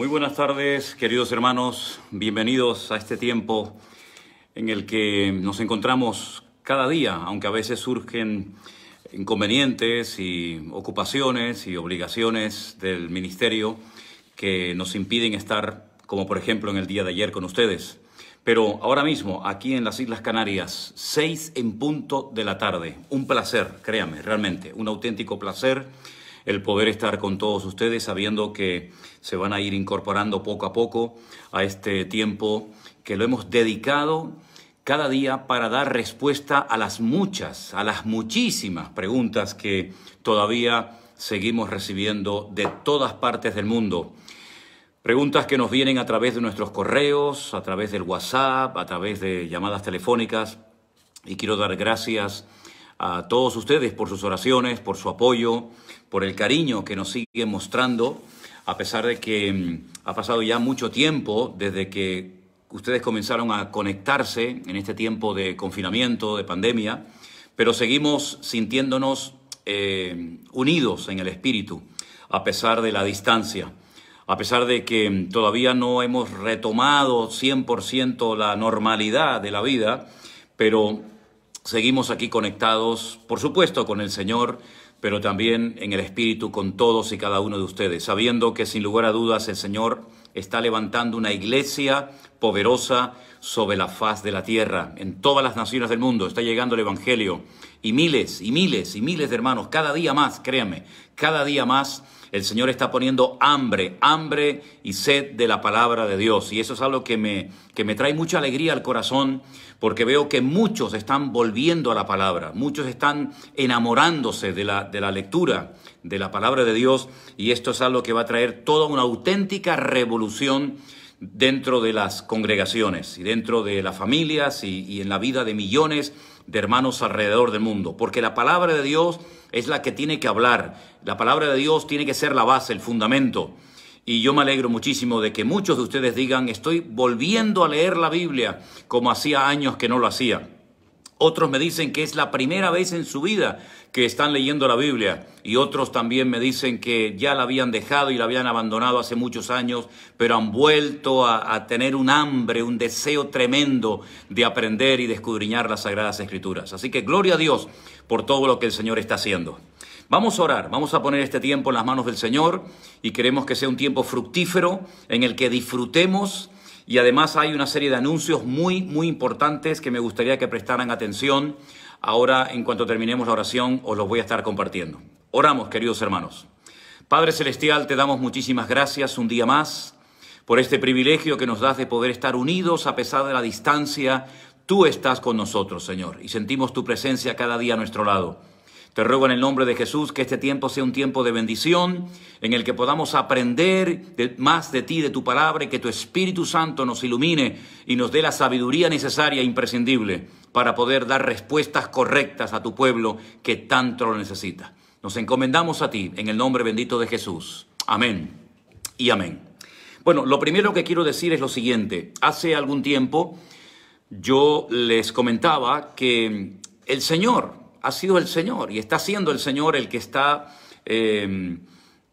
Muy buenas tardes, queridos hermanos. Bienvenidos a este tiempo en el que nos encontramos cada día, aunque a veces surgen inconvenientes y ocupaciones y obligaciones del ministerio que nos impiden estar, como por ejemplo en el día de ayer con ustedes. Pero ahora mismo, aquí en las Islas Canarias, 6 en punto de la tarde. Un placer, créanme, realmente, un auténtico placer el poder estar con todos ustedes, sabiendo que se van a ir incorporando poco a poco a este tiempo que lo hemos dedicado cada día para dar respuesta a las muchísimas preguntas que todavía seguimos recibiendo de todas partes del mundo. Preguntas que nos vienen a través de nuestros correos, a través del WhatsApp, a través de llamadas telefónicas. Y quiero dar gracias a todos ustedes por sus oraciones, por su apoyo, por el cariño que nos siguen mostrando, a pesar de que ha pasado ya mucho tiempo desde que ustedes comenzaron a conectarse en este tiempo de confinamiento, de pandemia, pero seguimos sintiéndonos unidos en el espíritu, a pesar de la distancia. A pesar de que todavía no hemos retomado 100% la normalidad de la vida, pero seguimos aquí conectados, por supuesto, con el Señor, pero también en el Espíritu con todos y cada uno de ustedes, sabiendo que sin lugar a dudas el Señor está levantando una iglesia poderosa sobre la faz de la tierra. En todas las naciones del mundo está llegando el Evangelio y miles y miles y miles de hermanos, cada día más, créanme, cada día más. El Señor está poniendo hambre y sed de la palabra de Dios. Y eso es algo que me trae mucha alegría al corazón, porque veo que muchos están volviendo a la palabra. Muchos están enamorándose de la lectura de la palabra de Dios. Y esto es algo que va a traer toda una auténtica revolución dentro de las congregaciones y dentro de las familias y en la vida de millones de hermanos alrededor del mundo. Porque la palabra de Dios es la que tiene que hablar. La palabra de Dios tiene que ser la base, el fundamento. Y yo me alegro muchísimo de que muchos de ustedes digan, estoy volviendo a leer la Biblia como hacía años que no lo hacía. Otros me dicen que es la primera vez en su vida que están leyendo la Biblia. Y otros también me dicen que ya la habían dejado y la habían abandonado hace muchos años, pero han vuelto a tener un hambre, un deseo tremendo de aprender y de escudriñar las Sagradas Escrituras. Así que gloria a Dios por todo lo que el Señor está haciendo. Vamos a orar, vamos a poner este tiempo en las manos del Señor y queremos que sea un tiempo fructífero en el que disfrutemos. Y además hay una serie de anuncios muy importantes que me gustaría que prestaran atención. Ahora, en cuanto terminemos la oración, os los voy a estar compartiendo. Oramos, queridos hermanos. Padre Celestial, te damos muchísimas gracias un día más por este privilegio que nos das de poder estar unidos a pesar de la distancia. Tú estás con nosotros, Señor, y sentimos tu presencia cada día a nuestro lado. Te ruego en el nombre de Jesús que este tiempo sea un tiempo de bendición, en el que podamos aprender más de ti, de tu palabra, y que tu Espíritu Santo nos ilumine y nos dé la sabiduría necesaria e imprescindible para poder dar respuestas correctas a tu pueblo que tanto lo necesita. Nos encomendamos a ti en el nombre bendito de Jesús. Amén y amén. Bueno, lo primero que quiero decir es lo siguiente. Hace algún tiempo yo les comentaba que el Señor ha sido el Señor y está siendo el Señor el que está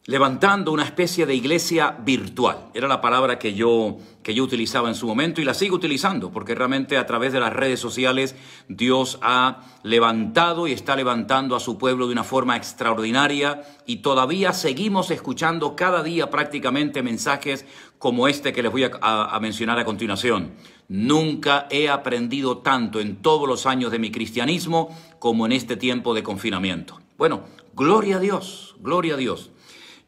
levantando una especie de iglesia virtual. Era la palabra que yo utilizaba en su momento y la sigo utilizando, porque realmente a través de las redes sociales Dios ha levantado y está levantando a su pueblo de una forma extraordinaria, y todavía seguimos escuchando cada día prácticamente mensajes como este que les voy a mencionar a continuación. Nunca he aprendido tanto en todos los años de mi cristianismo como en este tiempo de confinamiento. Bueno, gloria a Dios, gloria a Dios.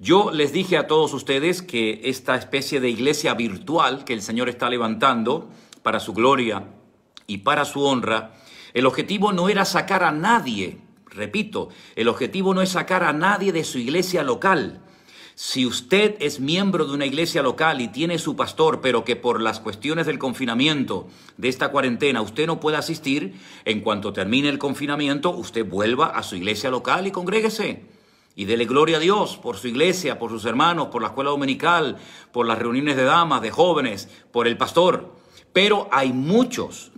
Yo les dije a todos ustedes que esta especie de iglesia virtual que el Señor está levantando para su gloria y para su honra, el objetivo no era sacar a nadie, repito, el objetivo no es sacar a nadie de su iglesia local. Si usted es miembro de una iglesia local y tiene su pastor, pero que por las cuestiones del confinamiento, de esta cuarentena, usted no puede asistir, en cuanto termine el confinamiento, usted vuelva a su iglesia local y congréguese. Y dele gloria a Dios por su iglesia, por sus hermanos, por la escuela dominical, por las reuniones de damas, de jóvenes, por el pastor. Pero hay muchos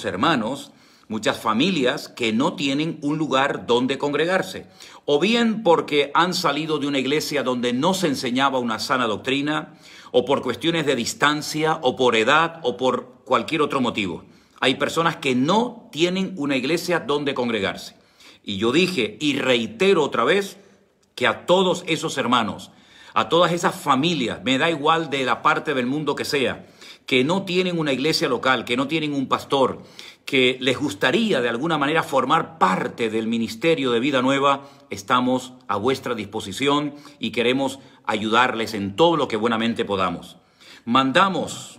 hermanos muchas familias que no tienen un lugar donde congregarse, o bien porque han salido de una iglesia donde no se enseñaba una sana doctrina, o por cuestiones de distancia, o por edad, o por cualquier otro motivo. Hay personas que no tienen una iglesia donde congregarse. Y yo dije y reitero otra vez que a todos esos hermanos, a todas esas familias, me da igual de la parte del mundo que sea, que no tienen una iglesia local, que no tienen un pastor, que les gustaría de alguna manera formar parte del ministerio de Vida Nueva, estamos a vuestra disposición y queremos ayudarles en todo lo que buenamente podamos. Mandamos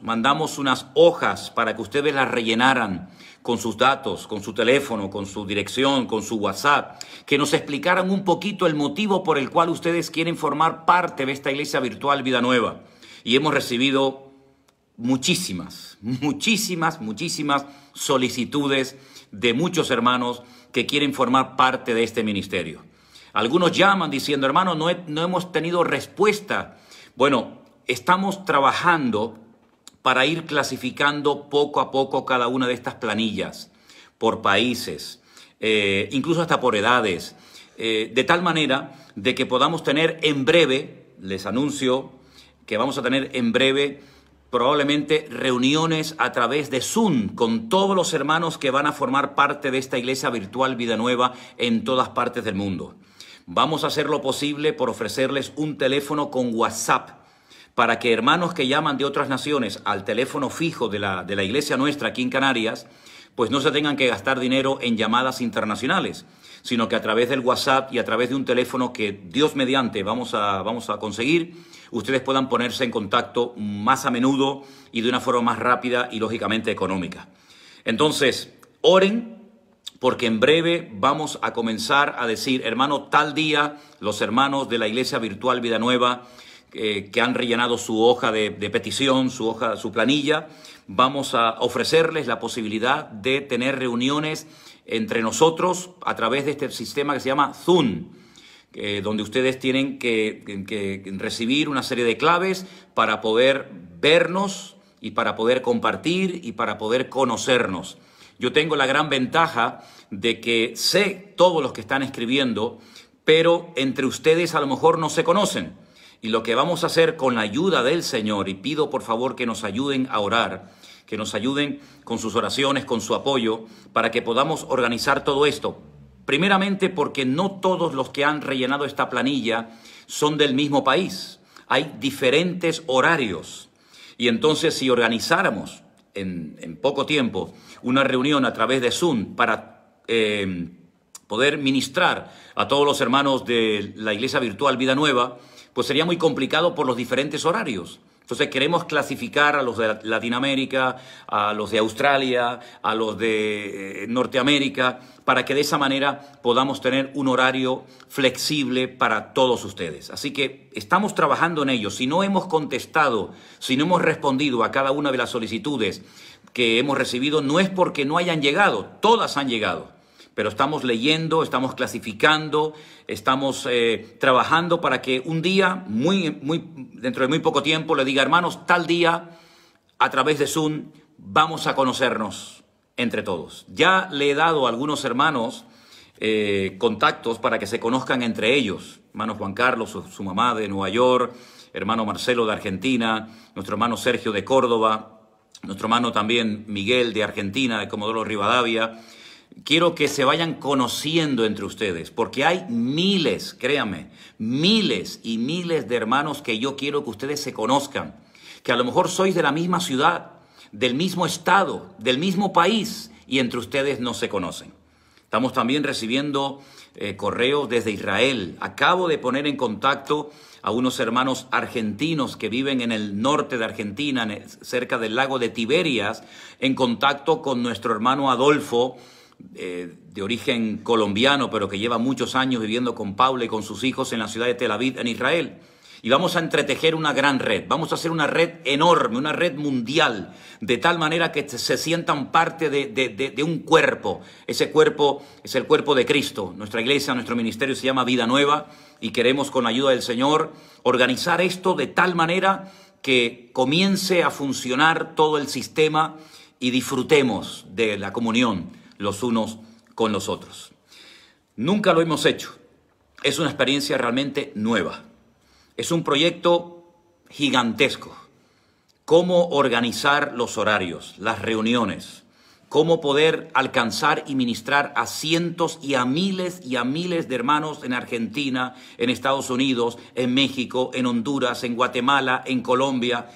unas hojas para que ustedes las rellenaran con sus datos, con su teléfono, con su dirección, con su WhatsApp, que nos explicaran un poquito el motivo por el cual ustedes quieren formar parte de esta iglesia virtual Vida Nueva. Y hemos recibido muchísimas solicitudes de muchos hermanos que quieren formar parte de este ministerio. Algunos llaman diciendo, hermano, no hemos tenido respuesta. Bueno, estamos trabajando para ir clasificando poco a poco cada una de estas planillas por países, incluso hasta por edades, de tal manera de que podamos tener en breve, les anuncio que vamos a tener en breve probablemente reuniones a través de Zoom con todos los hermanos que van a formar parte de esta iglesia virtual Vida Nueva en todas partes del mundo. Vamos a hacer lo posible por ofrecerles un teléfono con WhatsApp para que hermanos que llaman de otras naciones al teléfono fijo de la iglesia nuestra aquí en Canarias, pues no se tengan que gastar dinero en llamadas internacionales, sino que a través del WhatsApp y a través de un teléfono que Dios mediante vamos a conseguir, ustedes puedan ponerse en contacto más a menudo y de una forma más rápida y lógicamente económica. Entonces, oren, porque en breve vamos a comenzar a decir, hermano, tal día, los hermanos de la iglesia virtual Vida Nueva, que han rellenado su hoja de petición, su planilla, vamos a ofrecerles la posibilidad de tener reuniones entre nosotros a través de este sistema que se llama Zoom, donde ustedes tienen que recibir una serie de claves para poder vernos y para poder compartir y para poder conocernos. Yo tengo la gran ventaja de que sé todos los que están escribiendo, pero entre ustedes a lo mejor no se conocen. Y lo que vamos a hacer con la ayuda del Señor, y pido por favor que nos ayuden a orar, que nos ayuden con sus oraciones, con su apoyo, para que podamos organizar todo esto. Primeramente porque no todos los que han rellenado esta planilla son del mismo país. Hay diferentes horarios. Y entonces si organizáramos en poco tiempo una reunión a través de Zoom para poder ministrar a todos los hermanos de la iglesia virtual Vida Nueva, pues sería muy complicado por los diferentes horarios. Entonces queremos clasificar a los de Latinoamérica, a los de Australia, a los de Norteamérica, para que de esa manera podamos tener un horario flexible para todos ustedes. Así que estamos trabajando en ello. Si no hemos contestado, si no hemos respondido a cada una de las solicitudes que hemos recibido, no es porque no hayan llegado, todas han llegado. Pero estamos leyendo, estamos clasificando, estamos trabajando para que un día, dentro de muy poco tiempo, le diga, hermanos, tal día, a través de Zoom, vamos a conocernos entre todos. Ya le he dado a algunos hermanos contactos para que se conozcan entre ellos. Hermano Juan Carlos, su mamá de Nueva York, hermano Marcelo de Argentina, nuestro hermano Sergio de Córdoba, nuestro hermano también Miguel de Argentina, de Comodoro Rivadavia. Quiero que se vayan conociendo entre ustedes, porque hay miles, créanme, miles y miles de hermanos que yo quiero que ustedes se conozcan, que a lo mejor sois de la misma ciudad, del mismo estado, del mismo país, y entre ustedes no se conocen. Estamos también recibiendo correos desde Israel. Acabo de poner en contacto a unos hermanos argentinos que viven en el norte de Argentina, cerca del lago de Tiberias, en contacto con nuestro hermano Adolfo, de origen colombiano, pero que lleva muchos años viviendo con Paula y con sus hijos en la ciudad de Tel Aviv, en Israel. Y vamos a entretejer una gran red, vamos a hacer una red enorme, una red mundial, de tal manera que se sientan parte de un cuerpo. Ese cuerpo es el cuerpo de Cristo. Nuestra iglesia, nuestro ministerio se llama Vida Nueva y queremos, con la ayuda del Señor, organizar esto de tal manera que comience a funcionar todo el sistema y disfrutemos de la comunión. los unos con los otros. Nunca lo hemos hecho. Es una experiencia realmente nueva. Es un proyecto gigantesco. Cómo organizar los horarios, las reuniones, cómo poder alcanzar y ministrar a cientos y a miles de hermanos en Argentina, en Estados Unidos, en México, en Honduras, en Guatemala, en Colombia.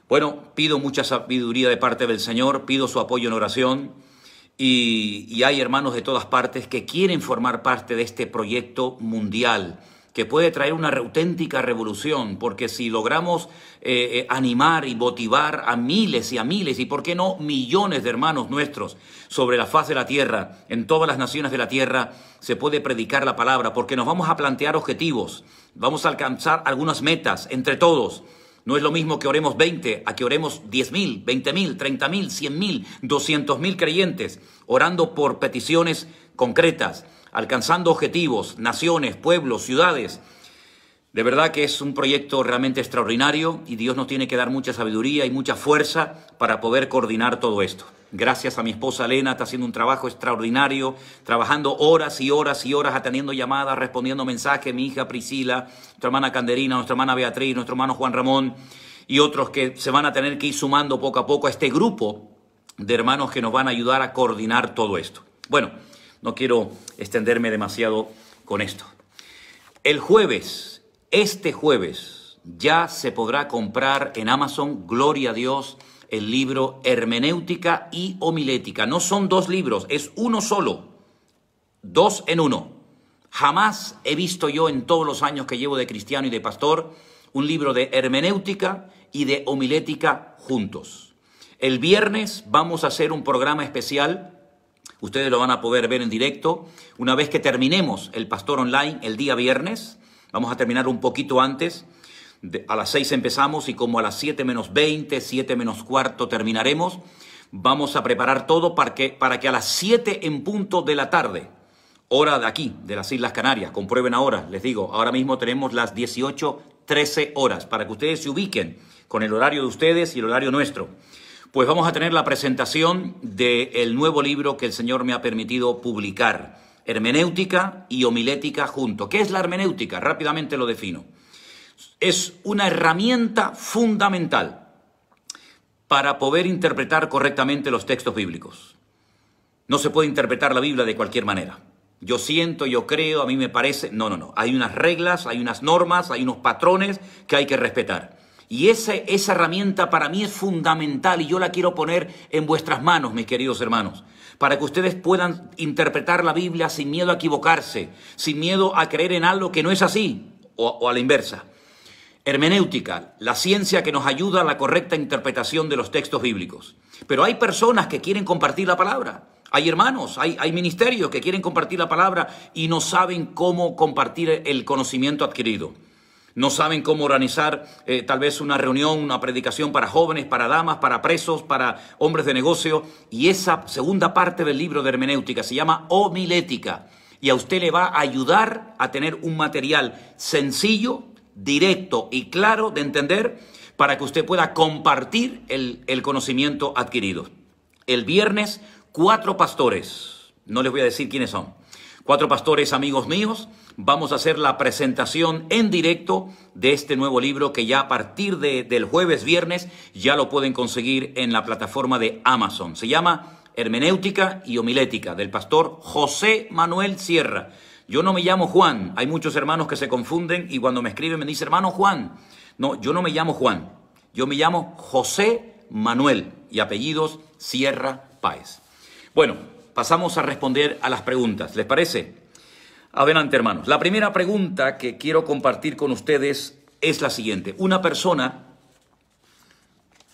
Bueno, pido mucha sabiduría de parte del Señor, pido su apoyo en oración y hay hermanos de todas partes que quieren formar parte de este proyecto mundial que puede traer una auténtica revolución, porque si logramos animar y motivar a miles y por qué no millones de hermanos nuestros sobre la faz de la tierra, en todas las naciones de la tierra, se puede predicar la palabra, porque nos vamos a plantear objetivos, vamos a alcanzar algunas metas entre todos. No es lo mismo que oremos 20 a que oremos 10,000, 20,000, 30,000, 100,000, 200,000 creyentes, orando por peticiones concretas, alcanzando objetivos, naciones, pueblos, ciudades. De verdad que es un proyecto realmente extraordinario y Dios nos tiene que dar mucha sabiduría y mucha fuerza para poder coordinar todo esto. Gracias a mi esposa Elena, está haciendo un trabajo extraordinario, trabajando horas y horas y horas, atendiendo llamadas, respondiendo mensajes, mi hija Priscila, nuestra hermana Canderina, nuestra hermana Beatriz, nuestro hermano Juan Ramón y otros que se van a tener que ir sumando poco a poco a este grupo de hermanos que nos van a ayudar a coordinar todo esto. Bueno, no quiero extenderme demasiado con esto. El jueves, este jueves, ya se podrá comprar en Amazon, gloria a Dios, el libro Hermenéutica y Homilética. No son dos libros, es uno solo, 2 en 1. Jamás he visto yo en todos los años que llevo de cristiano y de pastor un libro de hermenéutica y de homilética juntos. El viernes vamos a hacer un programa especial. Ustedes lo van a poder ver en directo. Una vez que terminemos el Pastor Online el día viernes, vamos a terminar un poquito antes. A las 6 empezamos y como a las 7 menos 20, 7 menos cuarto terminaremos. Vamos a preparar todo para que a las 7 en punto de la tarde, hora de aquí, de las Islas Canarias, comprueben ahora, les digo, ahora mismo tenemos las 18:13 horas, para que ustedes se ubiquen con el horario de ustedes y el horario nuestro. Pues vamos a tener la presentación del nuevo libro que el Señor me ha permitido publicar, Hermenéutica y Homilética junto. ¿Qué es la hermenéutica? Rápidamente lo defino. Es una herramienta fundamental para poder interpretar correctamente los textos bíblicos. No se puede interpretar la Biblia de cualquier manera. Yo siento, yo creo, a mí me parece... No. Hay unas reglas, hay unas normas, hay unos patrones que hay que respetar. Y esa herramienta para mí es fundamental y yo la quiero poner en vuestras manos, mis queridos hermanos, para que ustedes puedan interpretar la Biblia sin miedo a equivocarse, sin miedo a creer en algo que no es así o a la inversa. Hermenéutica, la ciencia que nos ayuda a la correcta interpretación de los textos bíblicos. Pero hay personas que quieren compartir la palabra. Hay hermanos, hay ministerios que quieren compartir la palabra y no saben cómo compartir el conocimiento adquirido. No saben cómo organizar tal vez una reunión, una predicación para jóvenes, para damas, para presos, para hombres de negocio. Y esa segunda parte del libro de hermenéutica se llama homilética. Y a usted le va a ayudar a tener un material sencillo, directo y claro de entender para que usted pueda compartir el conocimiento adquirido. El viernes, 4 pastores, no les voy a decir quiénes son, 4 pastores amigos míos, vamos a hacer la presentación en directo de este nuevo libro que ya a partir del jueves, viernes, ya lo pueden conseguir en la plataforma de Amazon. Se llama Hermenéutica y Homilética, del pastor José Manuel Sierra. Yo no me llamo Juan, hay muchos hermanos que se confunden y cuando me escriben me dicen, hermano Juan. No, yo no me llamo Juan, yo me llamo José Manuel y apellidos Sierra Páez. Bueno, pasamos a responder a las preguntas, ¿les parece? Adelante, hermanos. La primera pregunta que quiero compartir con ustedes es la siguiente. Una persona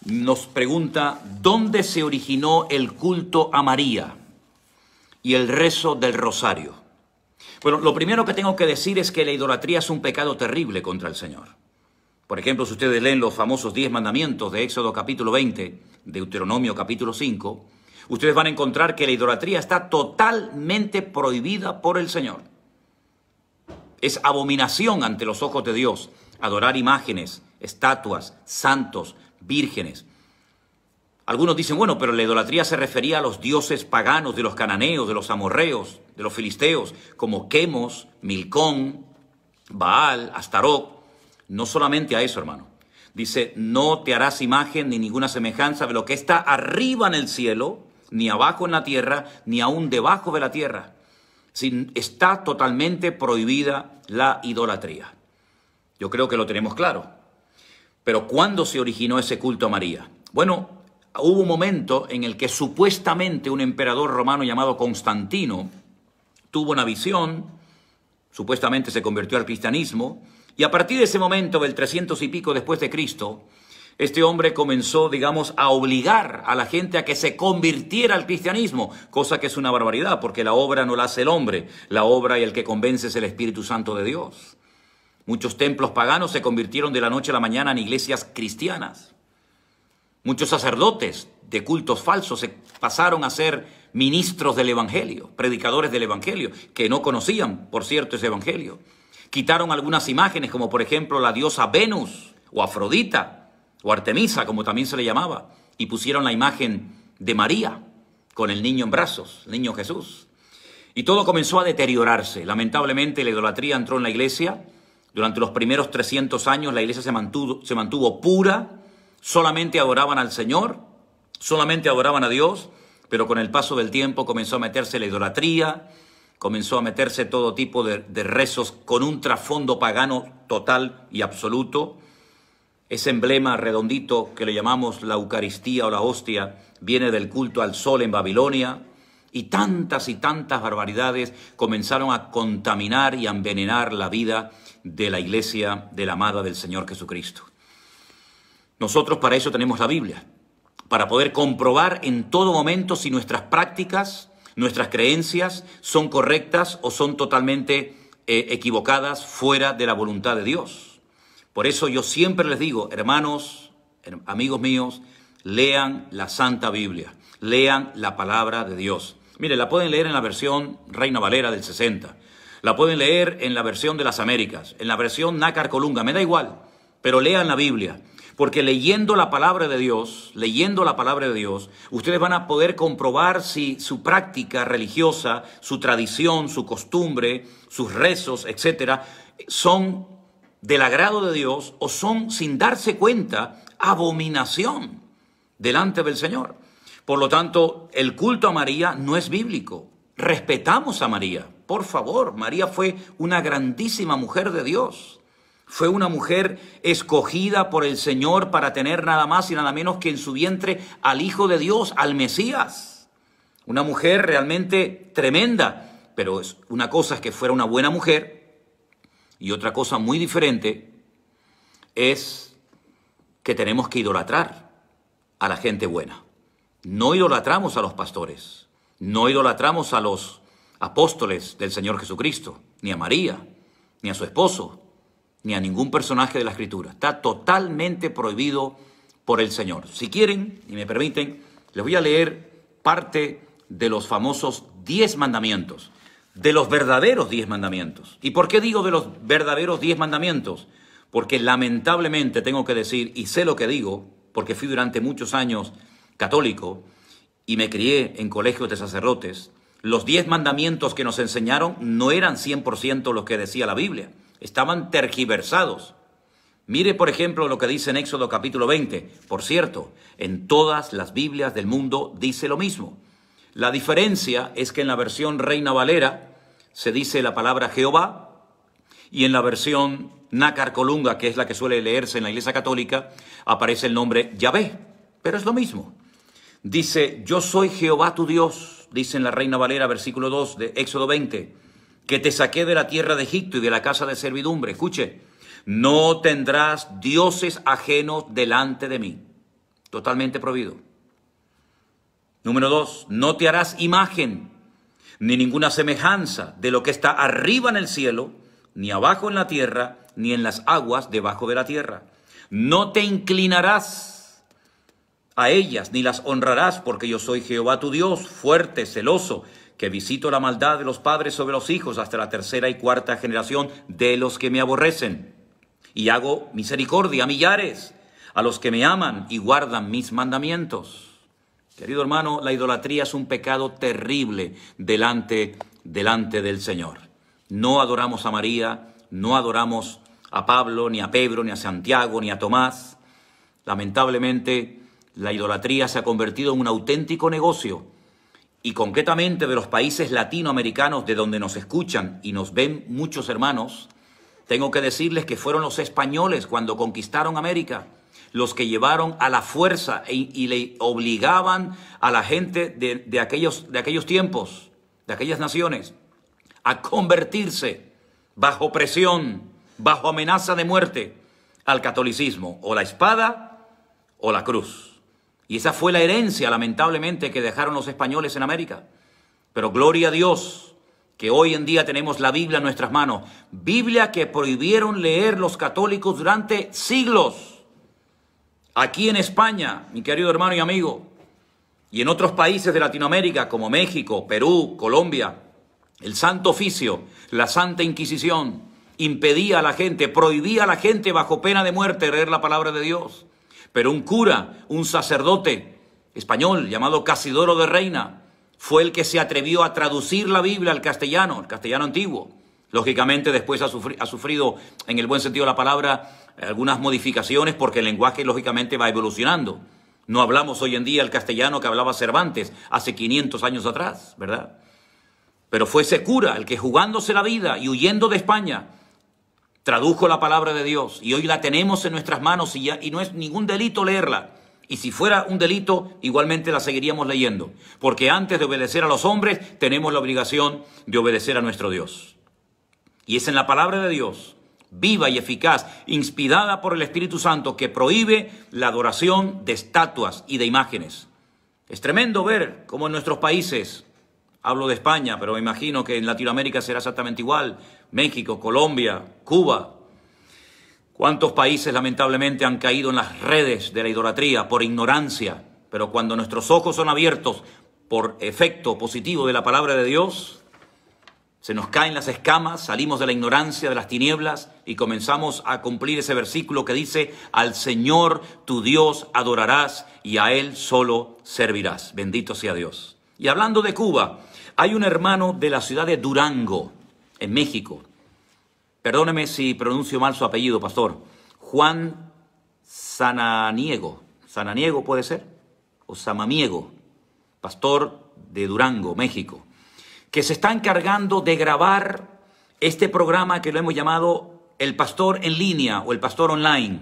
nos pregunta, ¿dónde se originó el culto a María y el rezo del rosario? Bueno, lo primero que tengo que decir es que la idolatría es un pecado terrible contra el Señor. Por ejemplo, si ustedes leen los famosos 10 mandamientos de Éxodo capítulo 20, Deuteronomio capítulo 5, ustedes van a encontrar que la idolatría está totalmente prohibida por el Señor. Es abominación ante los ojos de Dios adorar imágenes, estatuas, santos, vírgenes. Algunos dicen, bueno, pero la idolatría se refería a los dioses paganos de los cananeos, de los amorreos, de los filisteos, como Quemos, Milcón, Baal, Astarot. No solamente a eso, hermano. Dice, no te harás imagen ni ninguna semejanza de lo que está arriba en el cielo, ni abajo en la tierra, ni aún debajo de la tierra. Está totalmente prohibida la idolatría. Yo creo que lo tenemos claro. Pero ¿cuándo se originó ese culto a María? Bueno, hubo un momento en el que supuestamente un emperador romano llamado Constantino tuvo una visión, supuestamente se convirtió al cristianismo, y a partir de ese momento, del 300 y pico después de Cristo, este hombre comenzó, digamos, a obligar a la gente a que se convirtiera al cristianismo, cosa que es una barbaridad, porque la obra no la hace el hombre, la obra y el que convence es el Espíritu Santo de Dios. Muchos templos paganos se convirtieron de la noche a la mañana en iglesias cristianas. Muchos sacerdotes de cultos falsos se pasaron a ser ministros del Evangelio, predicadores del Evangelio, que no conocían, por cierto, ese Evangelio. Quitaron algunas imágenes, como por ejemplo la diosa Venus, o Afrodita, o Artemisa, como también se le llamaba, y pusieron la imagen de María, con el niño en brazos, el niño Jesús. Y todo comenzó a deteriorarse. Lamentablemente la idolatría entró en la iglesia. Durante los primeros 300 años la iglesia se mantuvo pura. Solamente adoraban al Señor, solamente adoraban a Dios, pero con el paso del tiempo comenzó a meterse la idolatría, comenzó a meterse todo tipo de rezos con un trasfondo pagano total y absoluto. Ese emblema redondito que le llamamos la Eucaristía o la hostia viene del culto al sol en Babilonia, y tantas barbaridades comenzaron a contaminar y a envenenar la vida de la iglesia de la amada del Señor Jesucristo. Nosotros para eso tenemos la Biblia, para poder comprobar en todo momento si nuestras prácticas, nuestras creencias son correctas o son totalmente equivocadas, fuera de la voluntad de Dios. Por eso yo siempre les digo, hermanos, amigos míos, lean la Santa Biblia, lean la palabra de Dios. Mire, la pueden leer en la versión Reina Valera del 60, la pueden leer en la versión de las Américas, en la versión Nácar Colunga, me da igual, pero lean la Biblia. Porque leyendo la palabra de Dios, ustedes van a poder comprobar si su práctica religiosa, su tradición, su costumbre, sus rezos, etcétera, son del agrado de Dios o son, sin darse cuenta, abominación delante del Señor. Por lo tanto, el culto a María no es bíblico. Respetamos a María. Por favor, María fue una grandísima mujer de Dios. Fue una mujer escogida por el Señor para tener nada más y nada menos que en su vientre al Hijo de Dios, al Mesías. Una mujer realmente tremenda, pero una cosa es que fuera una buena mujer y otra cosa muy diferente es que tenemos que idolatrar a la gente buena. No idolatramos a los pastores, no idolatramos a los apóstoles del Señor Jesucristo, ni a María, ni a su esposo, ni a ningún personaje de la Escritura. Está totalmente prohibido por el Señor. Si quieren y me permiten, les voy a leer parte de los famosos 10 mandamientos, de los verdaderos 10 mandamientos. ¿Y por qué digo de los verdaderos 10 mandamientos? Porque lamentablemente tengo que decir, y sé lo que digo, porque fui durante muchos años católico y me crié en colegios de sacerdotes, los 10 mandamientos que nos enseñaron no eran 100% lo que decía la Biblia. Estaban tergiversados. Mire, por ejemplo, lo que dice en Éxodo capítulo 20. Por cierto, en todas las Biblias del mundo dice lo mismo. La diferencia es que en la versión Reina Valera se dice la palabra Jehová y en la versión Nácar Colunga, que es la que suele leerse en la Iglesia Católica, aparece el nombre Yahvé. Pero es lo mismo. Dice, yo soy Jehová tu Dios, dice en la Reina Valera, versículo 2 de Éxodo 20. Que te saqué de la tierra de Egipto y de la casa de servidumbre. Escuche, no tendrás dioses ajenos delante de mí. Totalmente prohibido. Número 2, no te harás imagen ni ninguna semejanza de lo que está arriba en el cielo, ni abajo en la tierra, ni en las aguas debajo de la tierra. No te inclinarás a ellas, ni las honrarás, porque yo soy Jehová tu Dios, fuerte, celoso, que visito la maldad de los padres sobre los hijos hasta la tercera y cuarta generación de los que me aborrecen. Y hago misericordia a millares, a los que me aman y guardan mis mandamientos. Querido hermano, la idolatría es un pecado terrible delante del Señor. No adoramos a María, no adoramos a Pablo, ni a Pedro, ni a Santiago, ni a Tomás. Lamentablemente, la idolatría se ha convertido en un auténtico negocio. Y concretamente de los países latinoamericanos de donde nos escuchan y nos ven muchos hermanos, tengo que decirles que fueron los españoles cuando conquistaron América los que llevaron a la fuerza y le obligaban a la gente de aquellos tiempos, de aquellas naciones, a convertirse bajo presión, bajo amenaza de muerte, al catolicismo, o la espada o la cruz. Y esa fue la herencia, lamentablemente, que dejaron los españoles en América. Pero gloria a Dios, que hoy en día tenemos la Biblia en nuestras manos. Biblia que prohibieron leer los católicos durante siglos. Aquí en España, mi querido hermano y amigo, y en otros países de Latinoamérica como México, Perú, Colombia, el Santo Oficio, la Santa Inquisición, impedía a la gente, prohibía a la gente bajo pena de muerte leer la palabra de Dios. Pero un cura, un sacerdote español llamado Casidoro de Reina, fue el que se atrevió a traducir la Biblia al castellano, el castellano antiguo. Lógicamente después ha sufrido, en el buen sentido de la palabra, algunas modificaciones porque el lenguaje lógicamente va evolucionando. No hablamos hoy en día el castellano que hablaba Cervantes hace 500 años atrás, ¿verdad? Pero fue ese cura el que, jugándose la vida y huyendo de España, tradujo la palabra de Dios y hoy la tenemos en nuestras manos y no es ningún delito leerla. Y si fuera un delito, igualmente la seguiríamos leyendo, porque antes de obedecer a los hombres tenemos la obligación de obedecer a nuestro Dios. Y es en la palabra de Dios, viva y eficaz, inspirada por el Espíritu Santo, que prohíbe la adoración de estatuas y de imágenes. Es tremendo ver cómo en nuestros países, hablo de España, pero me imagino que en Latinoamérica será exactamente igual, México, Colombia, Cuba, cuántos países lamentablemente han caído en las redes de la idolatría por ignorancia, pero cuando nuestros ojos son abiertos por efecto positivo de la palabra de Dios, se nos caen las escamas, salimos de la ignorancia, de las tinieblas y comenzamos a cumplir ese versículo que dice: al Señor tu Dios adorarás y a Él solo servirás. Bendito sea Dios. Y hablando de Cuba, hay un hermano de la ciudad de Durango, en México. Perdóneme si pronuncio mal su apellido, pastor. Juan Samaniego. ¿Samaniego puede ser? O Samaniego. Pastor de Durango, México, que se está encargando de grabar este programa que lo hemos llamado El Pastor en Línea o El Pastor Online.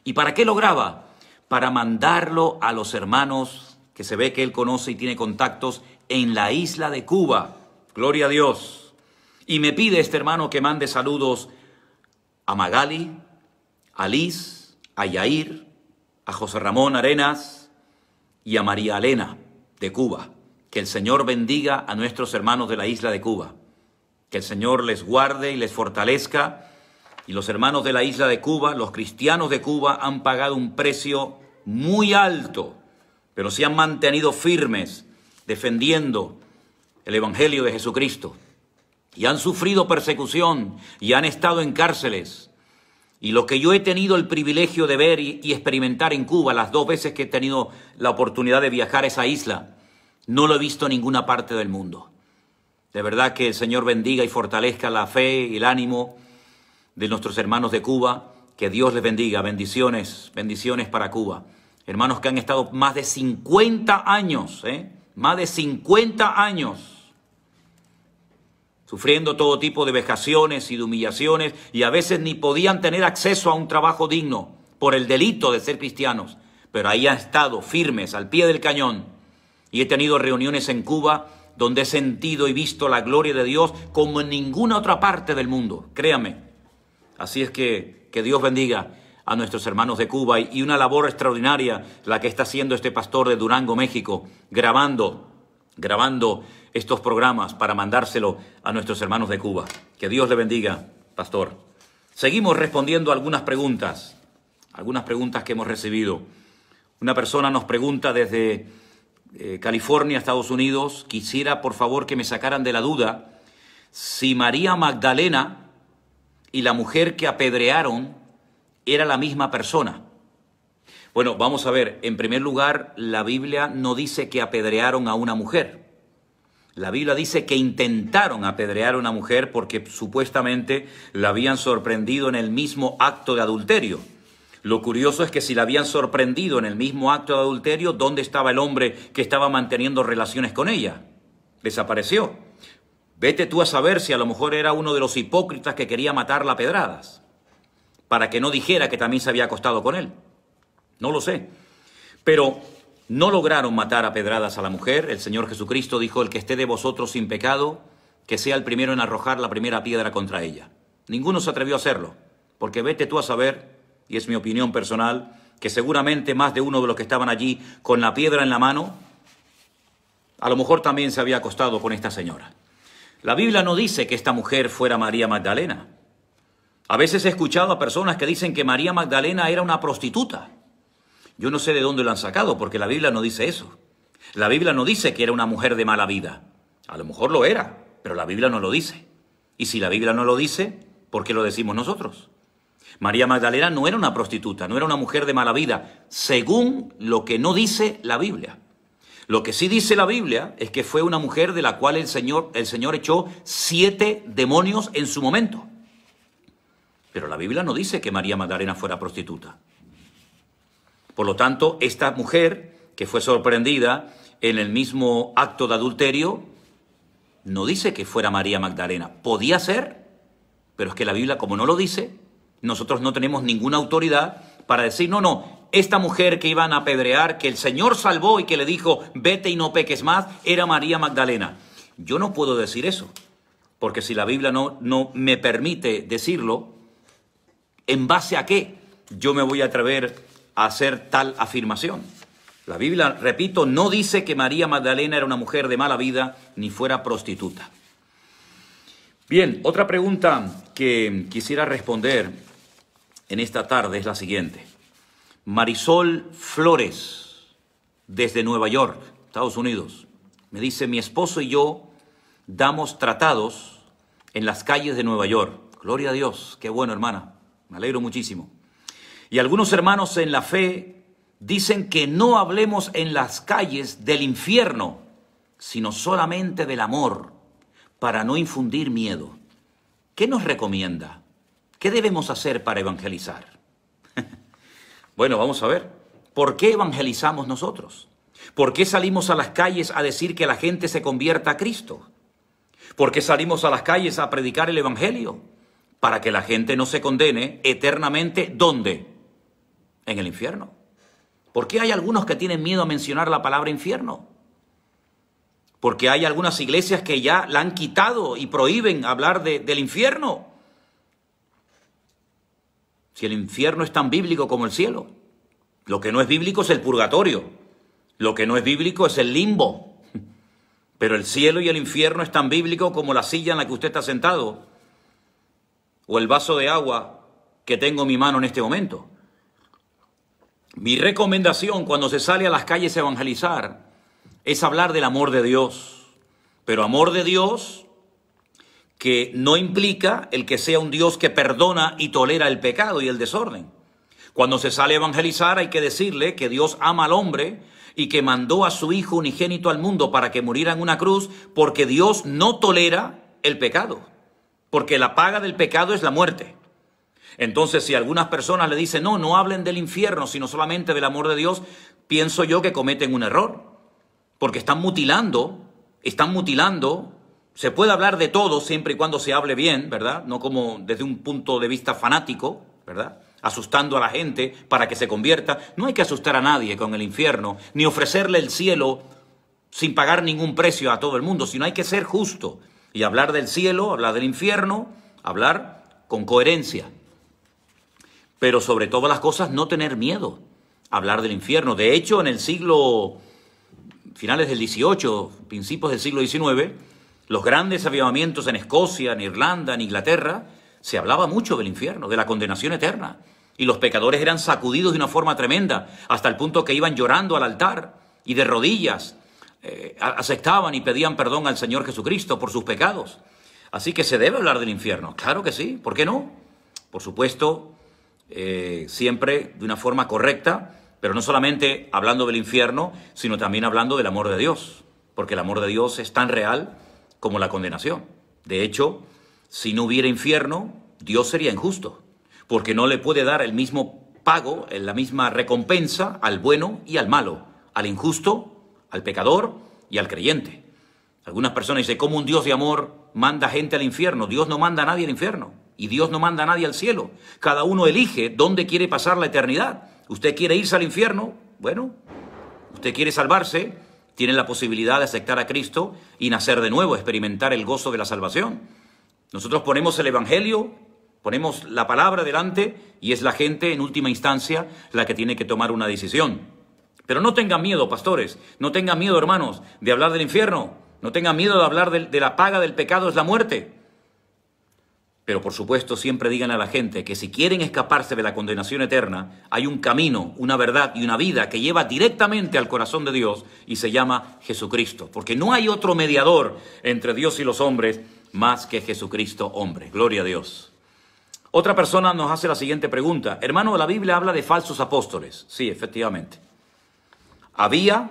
¿Y para qué lo graba? Para mandarlo a los hermanos que se ve que él conoce y tiene contactos en la isla de Cuba. Gloria a Dios. Y me pide este hermano que mande saludos a Magali, a Liz, a Yair, a José Ramón Arenas y a María Elena de Cuba. Que el Señor bendiga a nuestros hermanos de la isla de Cuba. Que el Señor les guarde y les fortalezca. Y los hermanos de la isla de Cuba, los cristianos de Cuba, han pagado un precio muy alto, pero se han mantenido firmes, defendiendo el Evangelio de Jesucristo. Y han sufrido persecución y han estado en cárceles. Y lo que yo he tenido el privilegio de ver y experimentar en Cuba, las 2 veces que he tenido la oportunidad de viajar a esa isla, no lo he visto en ninguna parte del mundo. De verdad que el Señor bendiga y fortalezca la fe y el ánimo de nuestros hermanos de Cuba. Que Dios les bendiga. Bendiciones, bendiciones para Cuba. Hermanos que han estado más de 50 años, más de 50 años, sufriendo todo tipo de vejaciones y de humillaciones, y a veces ni podían tener acceso a un trabajo digno por el delito de ser cristianos. Pero ahí han estado firmes, al pie del cañón. Y he tenido reuniones en Cuba donde he sentido y visto la gloria de Dios como en ninguna otra parte del mundo. Créame. Así es que Dios bendiga a nuestros hermanos de Cuba y una labor extraordinaria la que está haciendo este pastor de Durango, México, grabando estos programas para mandárselo a nuestros hermanos de Cuba. Que Dios le bendiga, pastor. Seguimos respondiendo algunas preguntas que hemos recibido. Una persona nos pregunta desde California, Estados Unidos: quisiera por favor que me sacaran de la duda si María Magdalena y la mujer que apedrearon era la misma persona. Bueno, vamos a ver. En primer lugar, la Biblia no dice que apedrearon a una mujer. La Biblia dice que intentaron apedrear a una mujer porque supuestamente la habían sorprendido en el mismo acto de adulterio. Lo curioso es que si la habían sorprendido en el mismo acto de adulterio, ¿dónde estaba el hombre que estaba manteniendo relaciones con ella? Desapareció. Vete tú a saber si a lo mejor era uno de los hipócritas que quería matarla a pedradas, para que no dijera que también se había acostado con él. No lo sé. Pero no lograron matar a pedradas a la mujer. El Señor Jesucristo dijo: el que esté de vosotros sin pecado, que sea el primero en arrojar la primera piedra contra ella. Ninguno se atrevió a hacerlo, porque vete tú a saber, y es mi opinión personal, que seguramente más de uno de los que estaban allí con la piedra en la mano, a lo mejor también se había acostado con esta señora. La Biblia no dice que esta mujer fuera María Magdalena. A veces he escuchado a personas que dicen que María Magdalena era una prostituta. Yo no sé de dónde lo han sacado, porque la Biblia no dice eso. La Biblia no dice que era una mujer de mala vida. A lo mejor lo era, pero la Biblia no lo dice. Y si la Biblia no lo dice, ¿por qué lo decimos nosotros? María Magdalena no era una prostituta, no era una mujer de mala vida, según lo que no dice la Biblia. Lo que sí dice la Biblia es que fue una mujer de la cual el Señor echó 7 demonios en su momento. Pero la Biblia no dice que María Magdalena fuera prostituta. Por lo tanto, esta mujer que fue sorprendida en el mismo acto de adulterio, no dice que fuera María Magdalena. Podía ser, pero es que la Biblia, como no lo dice, nosotros no tenemos ninguna autoridad para decir: no, esta mujer que iban a apedrear, que el Señor salvó y que le dijo vete y no peques más, era María Magdalena. Yo no puedo decir eso, porque si la Biblia no me permite decirlo, ¿en base a qué yo me voy a atrever a hacer tal afirmación? La Biblia, repito, no dice que María Magdalena era una mujer de mala vida ni fuera prostituta. Bien, otra pregunta que quisiera responder en esta tarde es la siguiente. Marisol Flores, desde Nueva York, Estados Unidos, me dice: mi esposo y yo damos tratados en las calles de Nueva York. Gloria a Dios, qué bueno, hermana, me alegro muchísimo. Y algunos hermanos en la fe dicen que no hablemos en las calles del infierno, sino solamente del amor, para no infundir miedo. ¿Qué nos recomienda? ¿Qué debemos hacer para evangelizar? Bueno, vamos a ver. ¿Por qué evangelizamos nosotros? ¿Por qué salimos a las calles a decir que la gente se convierta a Cristo? ¿Por qué salimos a las calles a predicar el evangelio? Para que la gente no se condene eternamente. ¿Dónde? En el infierno. ¿Por qué hay algunos que tienen miedo a mencionar la palabra infierno? Porque hay algunas iglesias que ya la han quitado y prohíben hablar del infierno. Si el infierno es tan bíblico como el cielo. Lo que no es bíblico es el purgatorio. Lo que no es bíblico es el limbo. Pero el cielo y el infierno es tan bíblico como la silla en la que usted está sentado, o el vaso de agua que tengo en mi mano en este momento. Mi recomendación cuando se sale a las calles a evangelizar es hablar del amor de Dios. Pero amor de Dios que no implica el que sea un Dios que perdona y tolera el pecado y el desorden. Cuando se sale a evangelizar hay que decirle que Dios ama al hombre y que mandó a su Hijo unigénito al mundo para que muriera en una cruz, porque Dios no tolera el pecado, porque la paga del pecado es la muerte. Entonces, si algunas personas le dicen no hablen del infierno, sino solamente del amor de Dios, pienso yo que cometen un error, porque están mutilando. Se puede hablar de todo siempre y cuando se hable bien, ¿verdad? No como desde un punto de vista fanático, ¿verdad? Asustando a la gente para que se convierta. No hay que asustar a nadie con el infierno, ni ofrecerle el cielo sin pagar ningún precio a todo el mundo, sino hay que ser justo y hablar del cielo, hablar del infierno, hablar con coherencia. Pero sobre todas las cosas no tener miedo a hablar del infierno. De hecho, en el finales del XVIII, principios del siglo XIX, los grandes avivamientos en Escocia, en Irlanda, en Inglaterra, se hablaba mucho del infierno, de la condenación eterna. Y los pecadores eran sacudidos de una forma tremenda, hasta el punto que iban llorando al altar y de rodillas aceptaban y pedían perdón al Señor Jesucristo por sus pecados. Así que se debe hablar del infierno. Claro que sí, ¿por qué no? Por supuesto, siempre de una forma correcta Pero no solamente hablando del infierno, sino también hablando del amor de Dios, porque el amor de Dios es tan real como la condenación. De hecho, si no hubiera infierno, Dios sería injusto, porque no le puede dar el mismo pago, la misma recompensa al bueno y al malo, al injusto, al pecador y al creyente. Algunas personas dicen, ¿cómo un Dios de amor manda gente al infierno? Dios no manda a nadie al infierno y Dios no manda a nadie al cielo. Cada uno elige dónde quiere pasar la eternidad. ¿Usted quiere irse al infierno? Bueno, usted quiere salvarse, tiene la posibilidad de aceptar a Cristo y nacer de nuevo, experimentar el gozo de la salvación. Nosotros ponemos el Evangelio, ponemos la palabra delante y es la gente en última instancia la que tiene que tomar una decisión. Pero no tengan miedo, pastores, no tengan miedo, hermanos, de hablar del infierno, no tengan miedo de hablar de la paga del pecado es la muerte. Pero por supuesto siempre digan a la gente que si quieren escaparse de la condenación eterna, hay un camino, una verdad y una vida que lleva directamente al corazón de Dios y se llama Jesucristo. Porque no hay otro mediador entre Dios y los hombres más que Jesucristo hombre. Gloria a Dios. Otra persona nos hace la siguiente pregunta. Hermano, la Biblia habla de falsos apóstoles. Sí, efectivamente. Había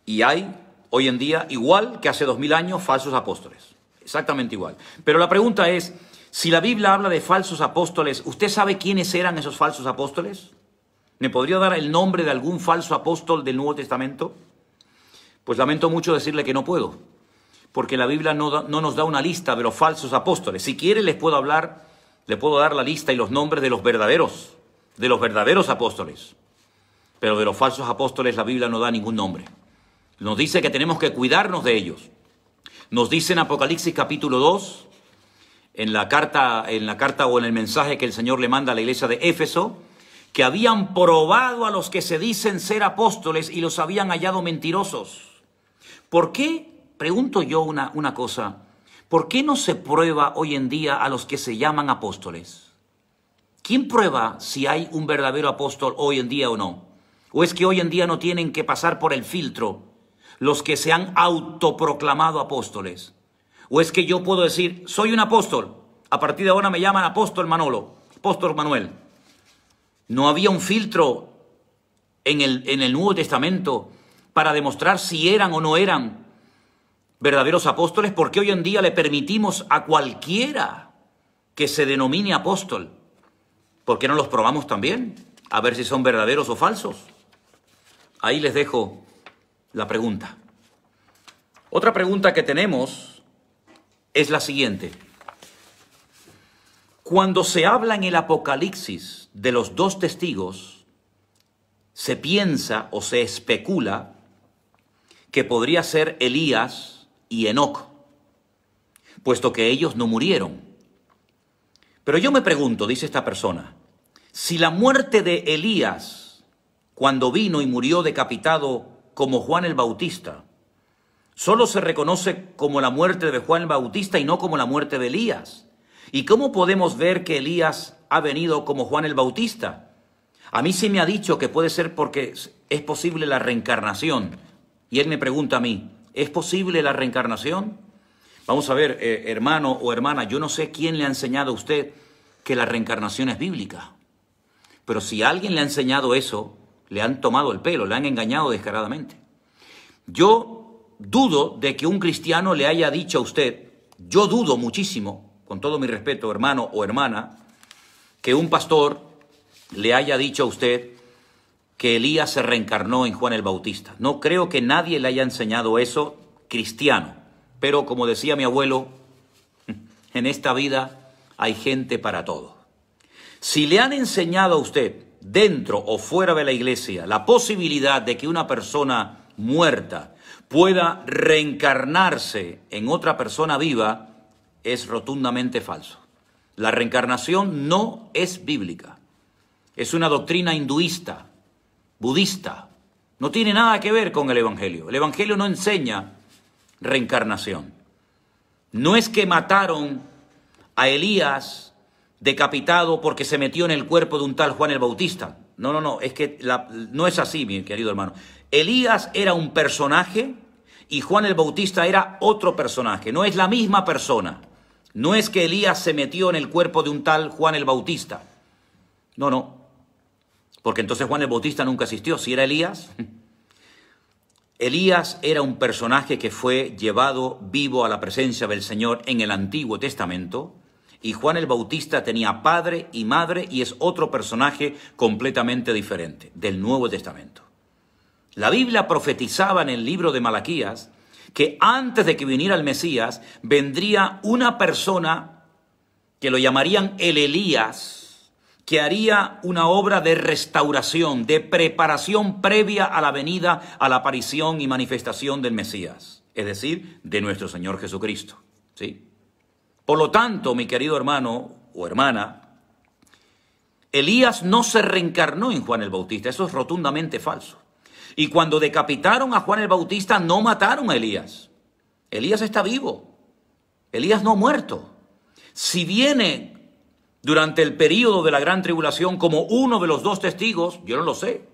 y hay hoy en día, igual que hace 2000 años, falsos apóstoles. Exactamente igual. Pero la pregunta es, si la Biblia habla de falsos apóstoles, ¿usted sabe quiénes eran esos falsos apóstoles? ¿Me podría dar el nombre de algún falso apóstol del Nuevo Testamento? Pues lamento mucho decirle que no puedo, porque la Biblia no nos da una lista de los falsos apóstoles. Si quiere le puedo dar la lista y los nombres de los verdaderos apóstoles. Pero de los falsos apóstoles la Biblia no da ningún nombre. Nos dice que tenemos que cuidarnos de ellos. Nos dice en Apocalipsis capítulo 2, en la carta o en el mensaje que el Señor le manda a la iglesia de Éfeso, que habían probado a los que se dicen ser apóstoles y los habían hallado mentirosos. ¿Por qué? Pregunto yo una cosa. ¿Por qué no se prueba hoy en día a los que se llaman apóstoles? ¿Quién prueba si hay un verdadero apóstol hoy en día o no? ¿O es que hoy en día no tienen que pasar por el filtro los que se han autoproclamado apóstoles? ¿O es que yo puedo decir, soy un apóstol, a partir de ahora me llaman apóstol Manolo, apóstol Manuel? ¿No había un filtro en el Nuevo Testamento para demostrar si eran o no eran verdaderos apóstoles? ¿Por qué hoy en día le permitimos a cualquiera que se denomine apóstol? ¿Por qué no los probamos también? A ver si son verdaderos o falsos. Ahí les dejo la pregunta. Otra pregunta que tenemos es la siguiente. Cuando se habla en el Apocalipsis de los dos testigos, se piensa o se especula que podría ser Elías y Enoc, puesto que ellos no murieron. Pero yo me pregunto, dice esta persona, si la muerte de Elías, cuando vino y murió decapitado como Juan el Bautista, solo se reconoce como la muerte de Juan el Bautista y no como la muerte de Elías. ¿Y cómo podemos ver que Elías ha venido como Juan el Bautista? A mí sí me ha dicho que puede ser porque es posible la reencarnación. Y él me pregunta a mí, ¿es posible la reencarnación? Vamos a ver, hermano o hermana, yo no sé quién le ha enseñado a usted que la reencarnación es bíblica. Pero si alguien le ha enseñado eso, le han tomado el pelo, le han engañado descaradamente. Yo dudo de que un cristiano le haya dicho a usted, yo dudo muchísimo, con todo mi respeto, hermano o hermana, que un pastor le haya dicho a usted que Elías se reencarnó en Juan el Bautista. No creo que nadie le haya enseñado eso cristiano. Pero como decía mi abuelo, en esta vida hay gente para todo. Si le han enseñado a usted, dentro o fuera de la iglesia, la posibilidad de que una persona muerta pueda reencarnarse en otra persona viva, es rotundamente falso. La reencarnación no es bíblica. Es una doctrina hinduista, budista. No tiene nada que ver con el Evangelio. El Evangelio no enseña reencarnación. No es que mataron a Elías decapitado porque se metió en el cuerpo de un tal Juan el Bautista. No, es que no es así, mi querido hermano. Elías era un personaje y Juan el Bautista era otro personaje. No es la misma persona. No es que Elías se metió en el cuerpo de un tal Juan el Bautista. No. Porque entonces Juan el Bautista nunca existió. Si era Elías, Elías era un personaje que fue llevado vivo a la presencia del Señor en el Antiguo Testamento, y Juan el Bautista tenía padre y madre y es otro personaje completamente diferente del Nuevo Testamento. La Biblia profetizaba en el libro de Malaquías que antes de que viniera el Mesías vendría una persona que lo llamarían el Elías, que haría una obra de restauración, de preparación previa a la venida, a la aparición y manifestación del Mesías, es decir, de nuestro Señor Jesucristo, ¿sí? Por lo tanto, mi querido hermano o hermana, Elías no se reencarnó en Juan el Bautista. Eso es rotundamente falso. Y cuando decapitaron a Juan el Bautista, no mataron a Elías. Elías está vivo. Elías no ha muerto. Si viene durante el período de la gran tribulación como uno de los dos testigos, yo no lo sé.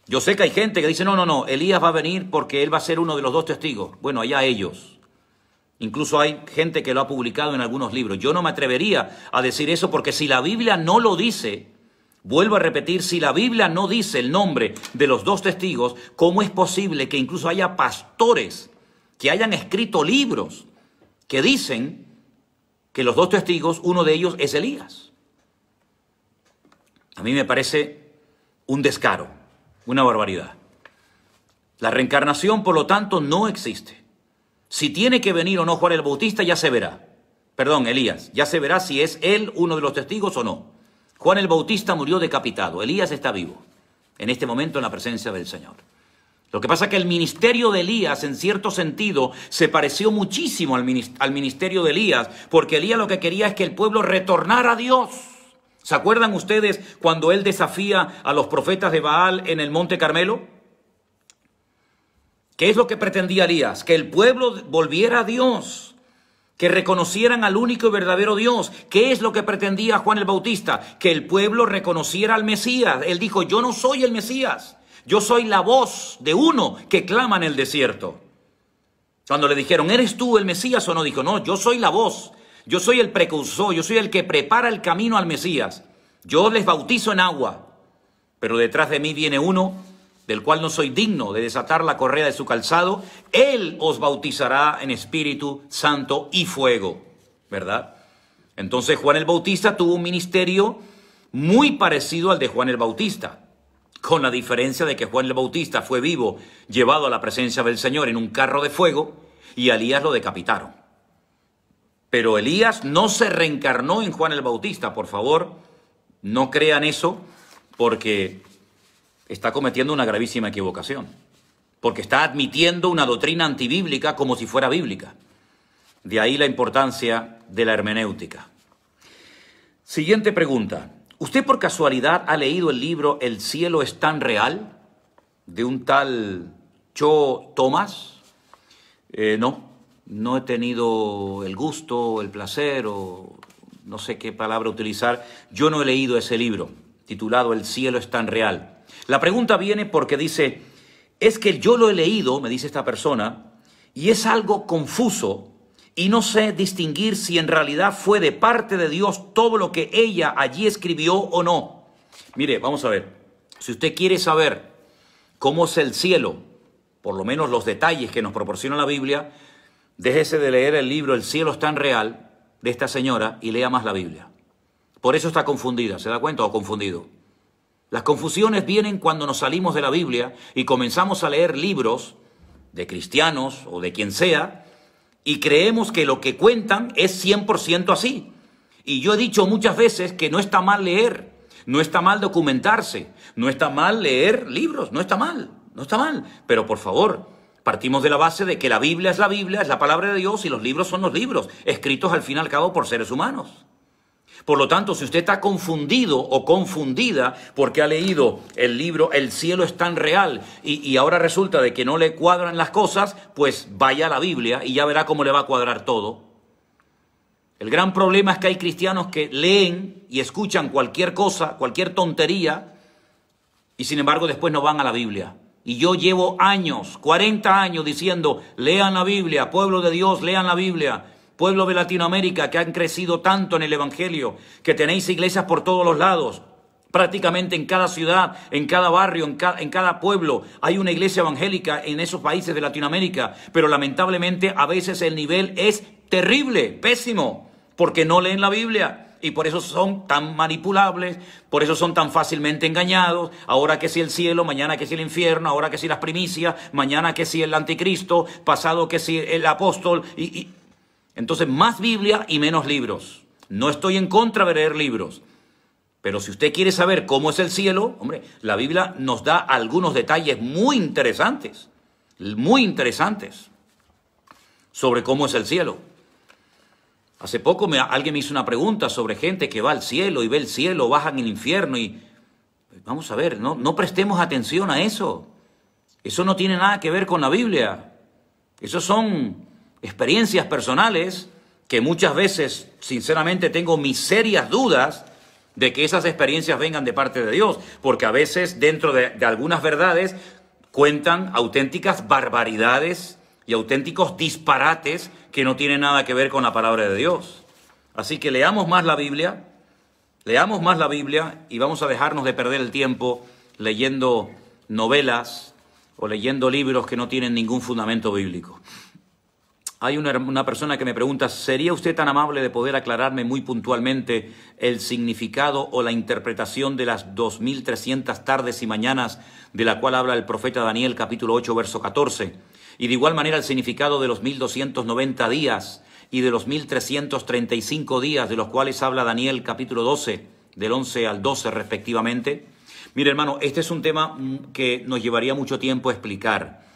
Yo sé que hay gente que dice, no, Elías va a venir porque él va a ser uno de los dos testigos. Bueno, allá ellos. Incluso hay gente que lo ha publicado en algunos libros. Yo no me atrevería a decir eso porque si la Biblia no lo dice, vuelvo a repetir, si la Biblia no dice el nombre de los dos testigos, ¿cómo es posible que incluso haya pastores que hayan escrito libros que dicen que los dos testigos, uno de ellos es Elías? A mí me parece un descaro, una barbaridad. La reencarnación, por lo tanto, no existe. Si tiene que venir o no Juan el Bautista, ya se verá. Perdón, Elías, ya se verá si es él uno de los testigos o no. Juan el Bautista murió decapitado. Elías está vivo en este momento en la presencia del Señor. Lo que pasa es que el ministerio de Elías, en cierto sentido, se pareció muchísimo al ministerio de Elías, porque Elías lo que quería es que el pueblo retornara a Dios. ¿Se acuerdan ustedes cuando él desafía a los profetas de Baal en el Monte Carmelo? ¿Qué es lo que pretendía Elías? Que el pueblo volviera a Dios, que reconocieran al único y verdadero Dios. ¿Qué es lo que pretendía Juan el Bautista? Que el pueblo reconociera al Mesías. Él dijo, yo no soy el Mesías, yo soy la voz de uno que clama en el desierto. Cuando le dijeron, ¿eres tú el Mesías o no? Dijo, no, yo soy la voz, yo soy el precursor, yo soy el que prepara el camino al Mesías. Yo les bautizo en agua, pero detrás de mí viene uno del cual no soy digno de desatar la correa de su calzado. Él os bautizará en Espíritu Santo y fuego, ¿verdad? Entonces Juan el Bautista tuvo un ministerio muy parecido al de Juan el Bautista, con la diferencia de que Juan el Bautista fue vivo, llevado a la presencia del Señor en un carro de fuego, y a Elías lo decapitaron. Pero Elías no se reencarnó en Juan el Bautista, por favor, no crean eso, porque está cometiendo una gravísima equivocación, porque está admitiendo una doctrina antibíblica como si fuera bíblica. De ahí la importancia de la hermenéutica. Siguiente pregunta. ¿Usted por casualidad ha leído el libro El cielo es tan real? De un tal Cho Thomas. No he tenido el gusto, el placer o no sé qué palabra utilizar. Yo no he leído ese libro titulado El cielo es tan real. La pregunta viene porque dice, es que yo lo he leído, me dice esta persona, y es algo confuso y no sé distinguir si en realidad fue de parte de Dios todo lo que ella allí escribió o no. Mire, vamos a ver, si usted quiere saber cómo es el cielo, por lo menos los detalles que nos proporciona la Biblia, déjese de leer el libro El cielo es tan real de esta señora y lea más la Biblia. Por eso está confundida, ¿se da cuenta o confundido? Las confusiones vienen cuando nos salimos de la Biblia y comenzamos a leer libros de cristianos o de quien sea y creemos que lo que cuentan es 100% así. Y yo he dicho muchas veces que no está mal leer, no está mal documentarse, no está mal leer libros, no está mal. Pero por favor, partimos de la base de que la Biblia, es la palabra de Dios y los libros son los libros, escritos al fin y al cabo por seres humanos. Por lo tanto, si usted está confundido o confundida porque ha leído el libro El cielo es tan real y ahora resulta de que no le cuadran las cosas, pues vaya a la Biblia y ya verá cómo le va a cuadrar todo. El gran problema es que hay cristianos que leen y escuchan cualquier cosa, cualquier tontería, y sin embargo después no van a la Biblia. Y yo llevo años, 40 años diciendo, lean la Biblia, pueblo de Dios, lean la Biblia. Pueblo de Latinoamérica que han crecido tanto en el Evangelio, que tenéis iglesias por todos los lados. Prácticamente en cada ciudad, en cada barrio, en cada pueblo hay una iglesia evangélica en esos países de Latinoamérica, pero lamentablemente a veces el nivel es terrible, pésimo, porque no leen la Biblia. Y por eso son tan manipulables, por eso son tan fácilmente engañados. Ahora que si el cielo, mañana que si el infierno, ahora que si las primicias, mañana que si el anticristo, pasado que si el apóstol. Entonces más Biblia y menos libros. No estoy en contra de leer libros. Pero si usted quiere saber cómo es el cielo, hombre, la Biblia nos da algunos detalles muy interesantes sobre cómo es el cielo. Hace poco alguien me hizo una pregunta sobre gente que va al cielo y ve el cielo, bajan en el infierno y... Vamos a ver, no prestemos atención a eso. Eso no tiene nada que ver con la Biblia. Eso son experiencias personales que muchas veces, sinceramente, tengo mis serias dudas de que esas experiencias vengan de parte de Dios, porque a veces dentro de algunas verdades cuentan auténticas barbaridades y auténticos disparates que no tienen nada que ver con la palabra de Dios. Así que leamos más la Biblia y vamos a dejarnos de perder el tiempo leyendo novelas o leyendo libros que no tienen ningún fundamento bíblico. Hay una persona que me pregunta, ¿sería usted tan amable de poder aclararme muy puntualmente el significado o la interpretación de las 2300 tardes y mañanas de la cual habla el profeta Daniel, capítulo 8, verso 14? Y de igual manera el significado de los 1290 días y de los 1335 días de los cuales habla Daniel, capítulo 12, del 11 al 12 respectivamente. Mire, hermano, este es un tema que nos llevaría mucho tiempo explicar.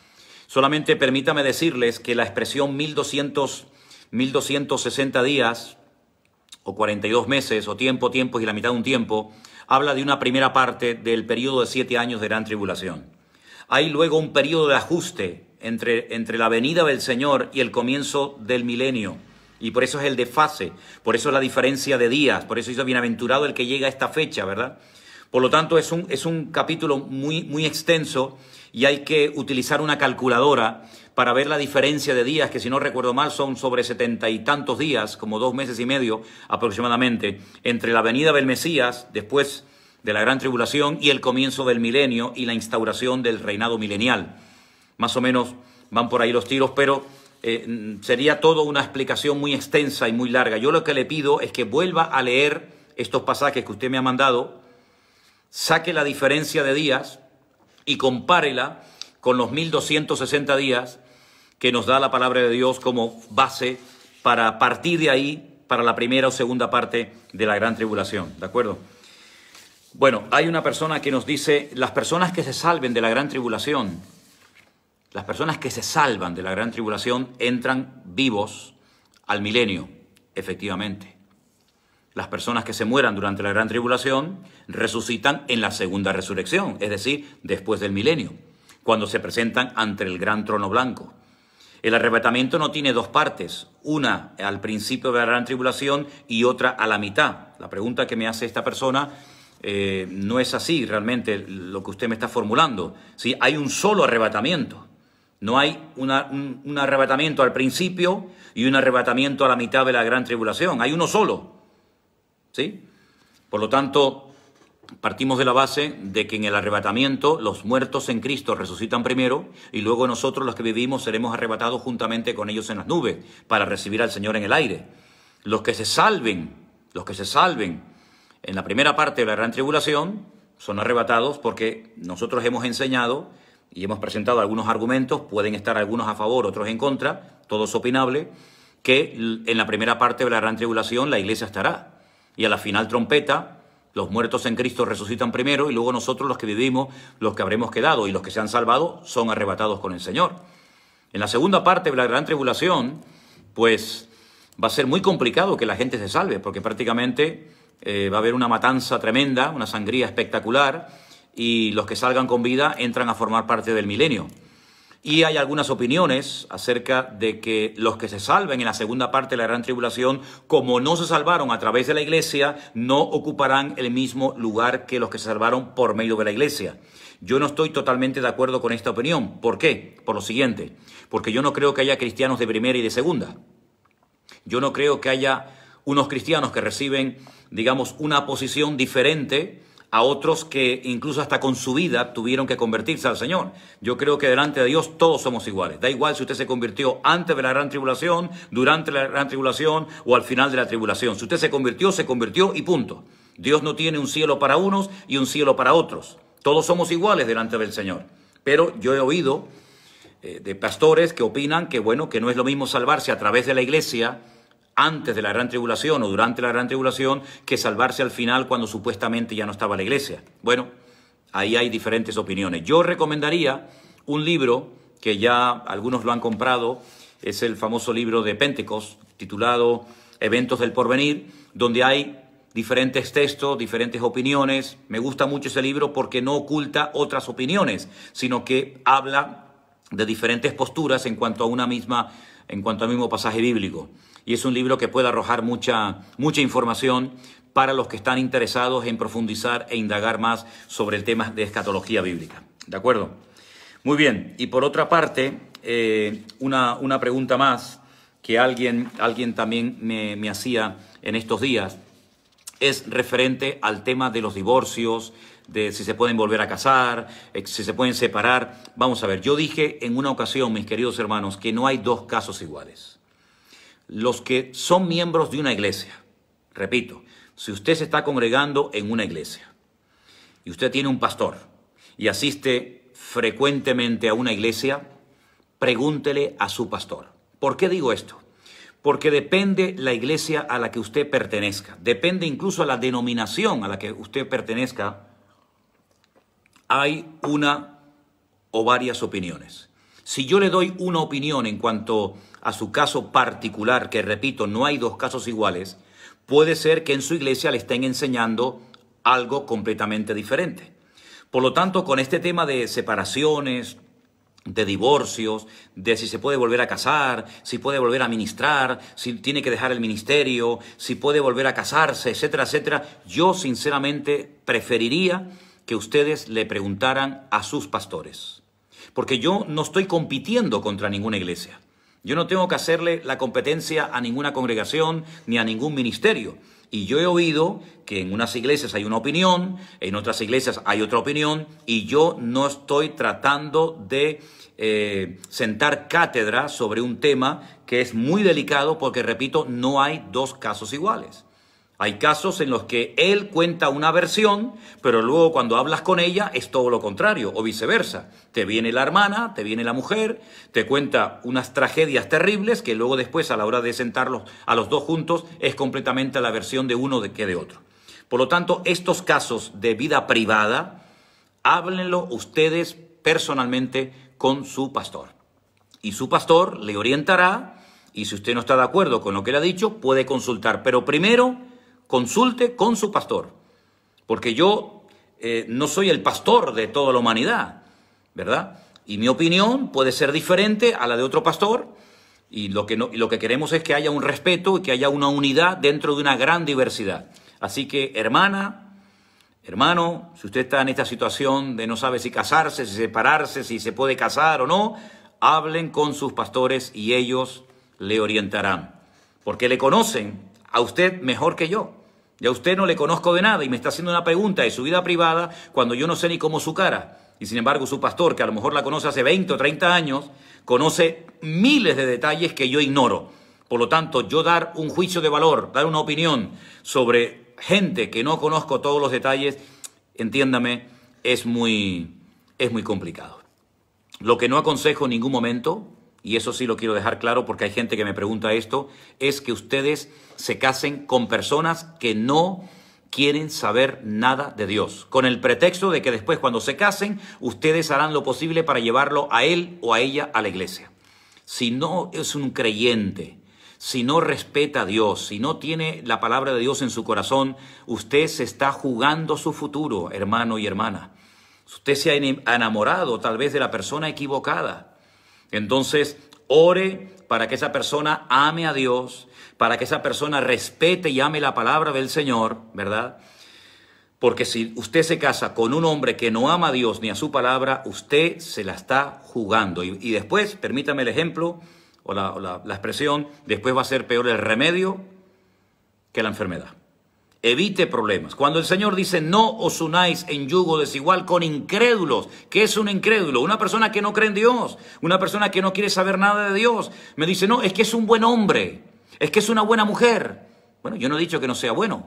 Solamente permítame decirles que la expresión 1260 días o 42 meses o tiempos y la mitad de un tiempo habla de una primera parte del periodo de 7 años de gran tribulación. Hay luego un periodo de ajuste entre la venida del Señor y el comienzo del milenio. Y por eso es el desfase, por eso es la diferencia de días, por eso dice bienaventurado el que llega a esta fecha, ¿verdad? Por lo tanto, es un capítulo muy extenso y hay que utilizar una calculadora para ver la diferencia de días, que si no recuerdo mal son sobre 70 y tantos días, como 2 meses y medio aproximadamente, entre la venida del Mesías, después de la gran tribulación, y el comienzo del milenio y la instauración del reinado milenial. Más o menos van por ahí los tiros, pero sería todo una explicación muy extensa y muy larga. Yo lo que le pido es que vuelva a leer estos pasajes que usted me ha mandado, saque la diferencia de días y compárela con los 1260 días que nos da la palabra de Dios como base para partir de ahí para la primera o segunda parte de la gran tribulación, ¿de acuerdo? Bueno, hay una persona que nos dice, las personas que se salven de la gran tribulación, las personas que se salvan de la gran tribulación entran vivos al milenio, efectivamente. Las personas que se mueran durante la gran tribulación resucitan en la segunda resurrección, es decir, después del milenio, cuando se presentan ante el gran trono blanco. El arrebatamiento no tiene dos partes, una al principio de la gran tribulación y otra a la mitad. La pregunta que me hace esta persona no es así realmente lo que usted me está formulando. ¿Sí? Hay un solo arrebatamiento, no hay un arrebatamiento al principio y un arrebatamiento a la mitad de la gran tribulación, hay uno solo. ¿Sí? Por lo tanto, partimos de la base de que en el arrebatamiento los muertos en Cristo resucitan primero y luego nosotros los que vivimos seremos arrebatados juntamente con ellos en las nubes para recibir al Señor en el aire. Los que se salven en la primera parte de la gran tribulación son arrebatados porque nosotros hemos enseñado y hemos presentado algunos argumentos, pueden estar algunos a favor, otros en contra, todo es opinable, que en la primera parte de la gran tribulación la iglesia estará. Y a la final trompeta, los muertos en Cristo resucitan primero y luego nosotros los que vivimos, los que habremos quedado y los que se han salvado son arrebatados con el Señor. En la segunda parte de la gran tribulación, pues va a ser muy complicado que la gente se salve porque prácticamente va a haber una matanza tremenda, una sangría espectacular y los que salgan con vida entran a formar parte del milenio. Y hay algunas opiniones acerca de que los que se salven en la segunda parte de la gran tribulación, como no se salvaron a través de la iglesia, no ocuparán el mismo lugar que los que se salvaron por medio de la iglesia. Yo no estoy totalmente de acuerdo con esta opinión. ¿Por qué? Por lo siguiente, porque yo no creo que haya cristianos de primera y de segunda. Yo no creo que haya unos cristianos que reciben, digamos, una posición diferente a otros que incluso hasta con su vida tuvieron que convertirse al Señor. Yo creo que delante de Dios todos somos iguales. Da igual si usted se convirtió antes de la gran tribulación, durante la gran tribulación o al final de la tribulación. Si usted se convirtió y punto. Dios no tiene un cielo para unos y un cielo para otros. Todos somos iguales delante del Señor. Pero yo he oído de pastores que opinan que, bueno, que no es lo mismo salvarse a través de la iglesia antes de la gran tribulación o durante la gran tribulación que salvarse al final cuando supuestamente ya no estaba la iglesia. Bueno, ahí hay diferentes opiniones. Yo recomendaría un libro que ya algunos lo han comprado, es el famoso libro de Pentecost, titulado Eventos del Porvenir, donde hay diferentes textos, diferentes opiniones. Me gusta mucho ese libro porque no oculta otras opiniones, sino que habla de diferentes posturas en cuanto al mismo pasaje bíblico. Y es un libro que puede arrojar mucha información para los que están interesados en profundizar e indagar más sobre el tema de escatología bíblica. ¿De acuerdo? Muy bien. Y por otra parte, una pregunta más que alguien también me hacía en estos días es referente al tema de los divorcios, de si se pueden volver a casar, si se pueden separar. Vamos a ver, yo dije en una ocasión, mis queridos hermanos, que no hay dos casos iguales. Los que son miembros de una iglesia, repito, si usted se está congregando en una iglesia y usted tiene un pastor y asiste frecuentemente a una iglesia, pregúntele a su pastor. ¿Por qué digo esto? Porque depende la iglesia a la que usted pertenezca, depende incluso la denominación a la que usted pertenezca, hay una o varias opiniones. Si yo le doy una opinión en cuanto a su caso particular, que repito, no hay dos casos iguales, puede ser que en su iglesia le estén enseñando algo completamente diferente. Por lo tanto, con este tema de separaciones, de divorcios, de si se puede volver a casar, si puede volver a ministrar, si tiene que dejar el ministerio, si puede volver a casarse, etcétera, etcétera, yo sinceramente preferiría que ustedes le preguntaran a sus pastores. Porque yo no estoy compitiendo contra ninguna iglesia. Yo no tengo que hacerle la competencia a ninguna congregación ni a ningún ministerio. Y yo he oído que en unas iglesias hay una opinión, en otras iglesias hay otra opinión, y yo no estoy tratando de sentar cátedra sobre un tema que es muy delicado porque, repito, no hay dos casos iguales. Hay casos en los que él cuenta una versión, pero luego cuando hablas con ella es todo lo contrario, o viceversa. Te viene la hermana, te viene la mujer, te cuenta unas tragedias terribles que luego después a la hora de sentarlos a los dos juntos es completamente la versión de uno que de otro. Por lo tanto, estos casos de vida privada, háblenlo ustedes personalmente con su pastor. Y su pastor le orientará, y si usted no está de acuerdo con lo que le ha dicho, puede consultar. Pero primero, consulte con su pastor, porque yo no soy el pastor de toda la humanidad, ¿verdad? Y mi opinión puede ser diferente a la de otro pastor, y lo que queremos es que haya un respeto y que haya una unidad dentro de una gran diversidad. Así que, hermana, hermano, si usted está en esta situación de no sabe si casarse, si separarse, si se puede casar o no, hablen con sus pastores y ellos le orientarán, porque le conocen a usted mejor que yo. Ya a usted no le conozco de nada y me está haciendo una pregunta de su vida privada cuando yo no sé ni cómo es su cara. Y sin embargo su pastor, que a lo mejor la conoce hace 20 o 30 años, conoce miles de detalles que yo ignoro. Por lo tanto, yo dar un juicio de valor, dar una opinión sobre gente que no conozco todos los detalles, entiéndame, es muy complicado. Lo que no aconsejo en ningún momento, y eso sí lo quiero dejar claro porque hay gente que me pregunta esto, es que ustedes se casen con personas que no quieren saber nada de Dios, con el pretexto de que después cuando se casen, ustedes harán lo posible para llevarlo a él o a ella a la iglesia. Si no es un creyente, si no respeta a Dios, si no tiene la palabra de Dios en su corazón, usted se está jugando su futuro, hermano y hermana. Usted se ha enamorado tal vez de la persona equivocada. Entonces, ore para que esa persona ame a Dios, para que esa persona respete y ame la palabra del Señor, ¿verdad? Porque si usted se casa con un hombre que no ama a Dios ni a su palabra, usted se la está jugando. Y después, permítame el ejemplo o la expresión, después va a ser peor el remedio que la enfermedad. Evite problemas. Cuando el Señor dice, no os unáis en yugo desigual con incrédulos. ¿Qué es un incrédulo? Una persona que no cree en Dios, una persona que no quiere saber nada de Dios. Me dice, no, es que es un buen hombre, es que es una buena mujer. Bueno, yo no he dicho que no sea bueno,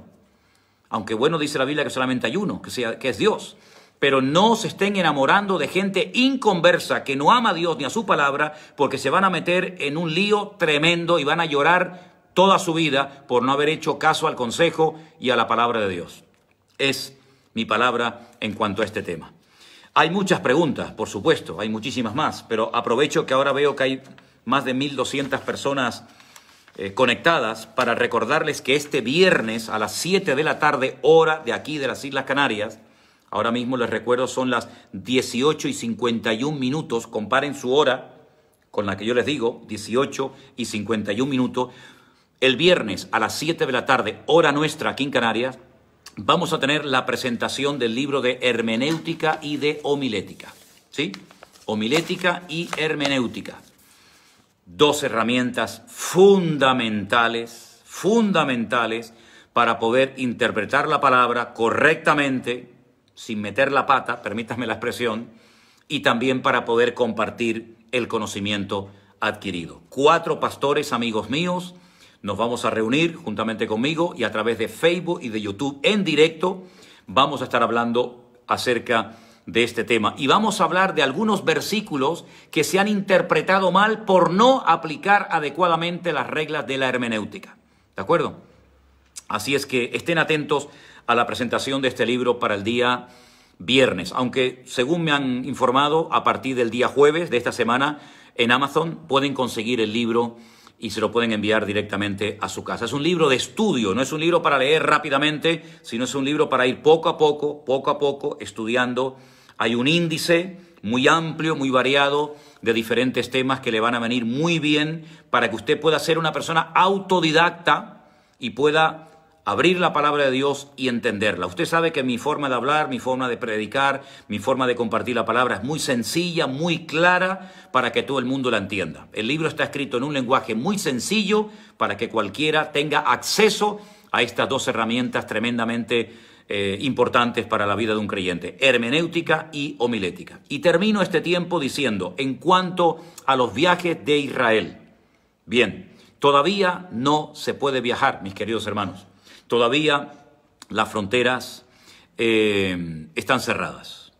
aunque bueno dice la Biblia que solamente hay uno, que es Dios. Pero no se estén enamorando de gente inconversa que no ama a Dios ni a su palabra, porque se van a meter en un lío tremendo y van a llorar toda su vida por no haber hecho caso al consejo y a la palabra de Dios. Es mi palabra en cuanto a este tema. Hay muchas preguntas, por supuesto, hay muchísimas más, pero aprovecho que ahora veo que hay más de 1.200 personas conectadas para recordarles que este viernes a las 7 de la tarde, hora de aquí de las Islas Canarias, ahora mismo les recuerdo son las 18:51, comparen su hora con la que yo les digo, 18:51. El viernes a las 7 de la tarde, hora nuestra aquí en Canarias, vamos a tener la presentación del libro de hermenéutica y de homilética. ¿Sí? Homilética y hermenéutica. 2 herramientas fundamentales para poder interpretar la palabra correctamente, sin meter la pata, permítanme la expresión, y también para poder compartir el conocimiento adquirido. 4 pastores, amigos míos, nos vamos a reunir juntamente conmigo y a través de Facebook y de YouTube en directo vamos a estar hablando acerca de este tema. Y vamos a hablar de algunos versículos que se han interpretado mal por no aplicar adecuadamente las reglas de la hermenéutica. ¿De acuerdo? Así es que estén atentos a la presentación de este libro para el día viernes. Aunque, según me han informado, a partir del día jueves de esta semana, en Amazon pueden conseguir el libro y se lo pueden enviar directamente a su casa. Es un libro de estudio, no es un libro para leer rápidamente, sino es un libro para ir poco a poco, estudiando. Hay un índice muy amplio, muy variado, de diferentes temas que le van a venir muy bien para que usted pueda ser una persona autodidacta y pueda abrir la palabra de Dios y entenderla. Usted sabe que mi forma de hablar, mi forma de predicar, mi forma de compartir la palabra es muy sencilla, muy clara, para que todo el mundo la entienda. El libro está escrito en un lenguaje muy sencillo para que cualquiera tenga acceso a estas 2 herramientas tremendamente importantes para la vida de un creyente: hermenéutica y homilética. Y termino este tiempo diciendo, en cuanto a los viajes de Israel, bien, todavía no se puede viajar, mis queridos hermanos. Todavía las fronteras están cerradas.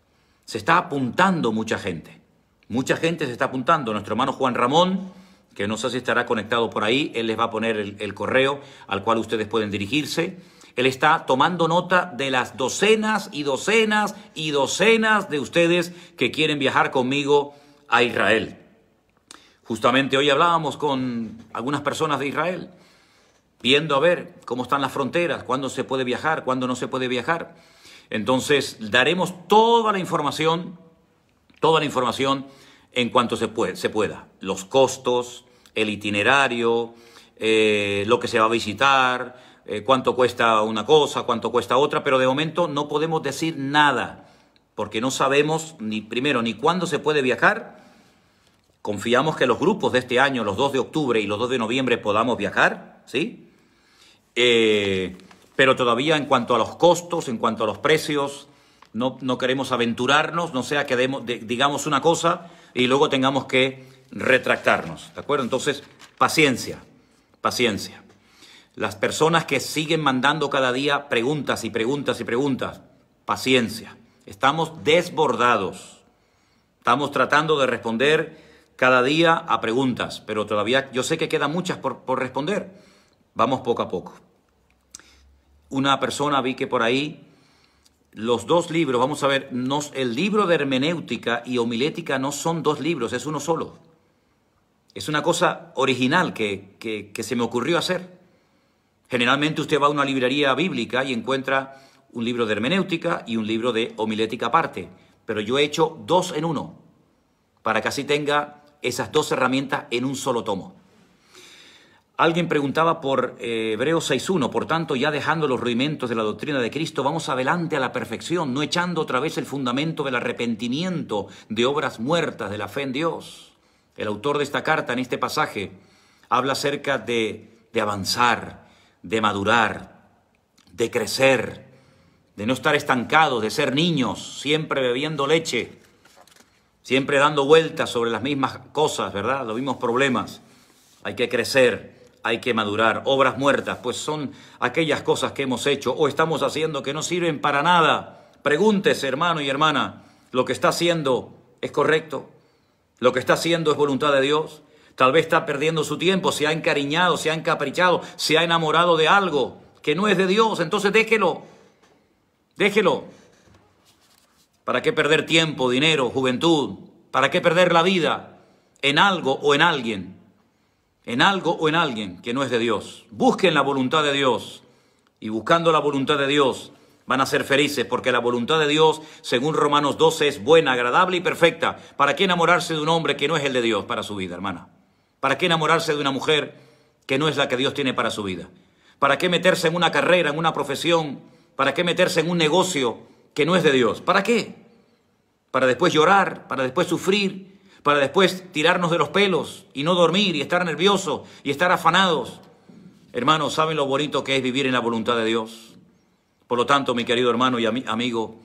Se está apuntando mucha gente. Mucha gente se está apuntando. Nuestro hermano Juan Ramón, que no sé si estará conectado por ahí, él les va a poner el correo al cual ustedes pueden dirigirse. Él está tomando nota de las docenas y docenas y docenas de ustedes que quieren viajar conmigo a Israel. Justamente hoy hablábamos con algunas personas de Israel, viendo a ver cómo están las fronteras, cuándo se puede viajar, cuándo no se puede viajar. Entonces daremos toda la información en cuanto se pueda. Los costos, el itinerario, lo que se va a visitar, cuánto cuesta una cosa, cuánto cuesta otra, pero de momento no podemos decir nada, porque no sabemos ni cuándo se puede viajar. Confiamos que los grupos de este año, los 2 de octubre y los 2 de noviembre, podamos viajar, ¿sí? Pero todavía en cuanto a los costos, en cuanto a los precios, no queremos aventurarnos, no sea que digamos una cosa y luego tengamos que retractarnos, ¿de acuerdo? Entonces, paciencia. Las personas que siguen mandando cada día preguntas, paciencia. Estamos desbordados. Estamos tratando de responder cada día a preguntas, pero todavía yo sé que quedan muchas por responder. Vamos poco a poco. Una persona vi que por ahí los 2 libros, vamos a ver, el libro de hermenéutica y homilética no son 2 libros, es uno solo. Es una cosa original que se me ocurrió hacer. Generalmente usted va a una librería bíblica y encuentra un libro de hermenéutica y un libro de homilética aparte, pero yo he hecho 2 en 1, para que así tenga esas 2 herramientas en un solo tomo. Alguien preguntaba por Hebreos 6.1, por tanto, ya dejando los rudimentos de la doctrina de Cristo, vamos adelante a la perfección, no echando otra vez el fundamento del arrepentimiento de obras muertas, de la fe en Dios. El autor de esta carta, en este pasaje, habla acerca de avanzar, de madurar, de crecer, de no estar estancados, de ser niños, siempre bebiendo leche, siempre dando vueltas sobre las mismas cosas, ¿verdad? Los mismos problemas. Hay que crecer, hay que madurar. Obras muertas, pues son aquellas cosas que hemos hecho o estamos haciendo que no sirven para nada. Pregúntese, hermano y hermana, ¿lo que está haciendo es correcto? ¿Lo que está haciendo es voluntad de Dios? Tal vez está perdiendo su tiempo, se ha encariñado, se ha encaprichado, se ha enamorado de algo que no es de Dios. Entonces déjelo, déjelo. ¿Para qué perder tiempo, dinero, juventud? ¿Para qué perder la vida en algo o en alguien? En algo o en alguien que no es de Dios. Busquen la voluntad de Dios. Y buscando la voluntad de Dios van a ser felices, porque la voluntad de Dios, según Romanos 12, es buena, agradable y perfecta. ¿Para qué enamorarse de un hombre que no es el de Dios para su vida, hermana? ¿Para qué enamorarse de una mujer que no es la que Dios tiene para su vida? ¿Para qué meterse en una carrera, en una profesión? ¿Para qué meterse en un negocio que no es de Dios? ¿Para qué? Para después llorar, para después sufrir, para después tirarnos de los pelos y no dormir y estar nerviosos y estar afanados. Hermanos, ¿saben lo bonito que es vivir en la voluntad de Dios? Por lo tanto, mi querido hermano y amigo,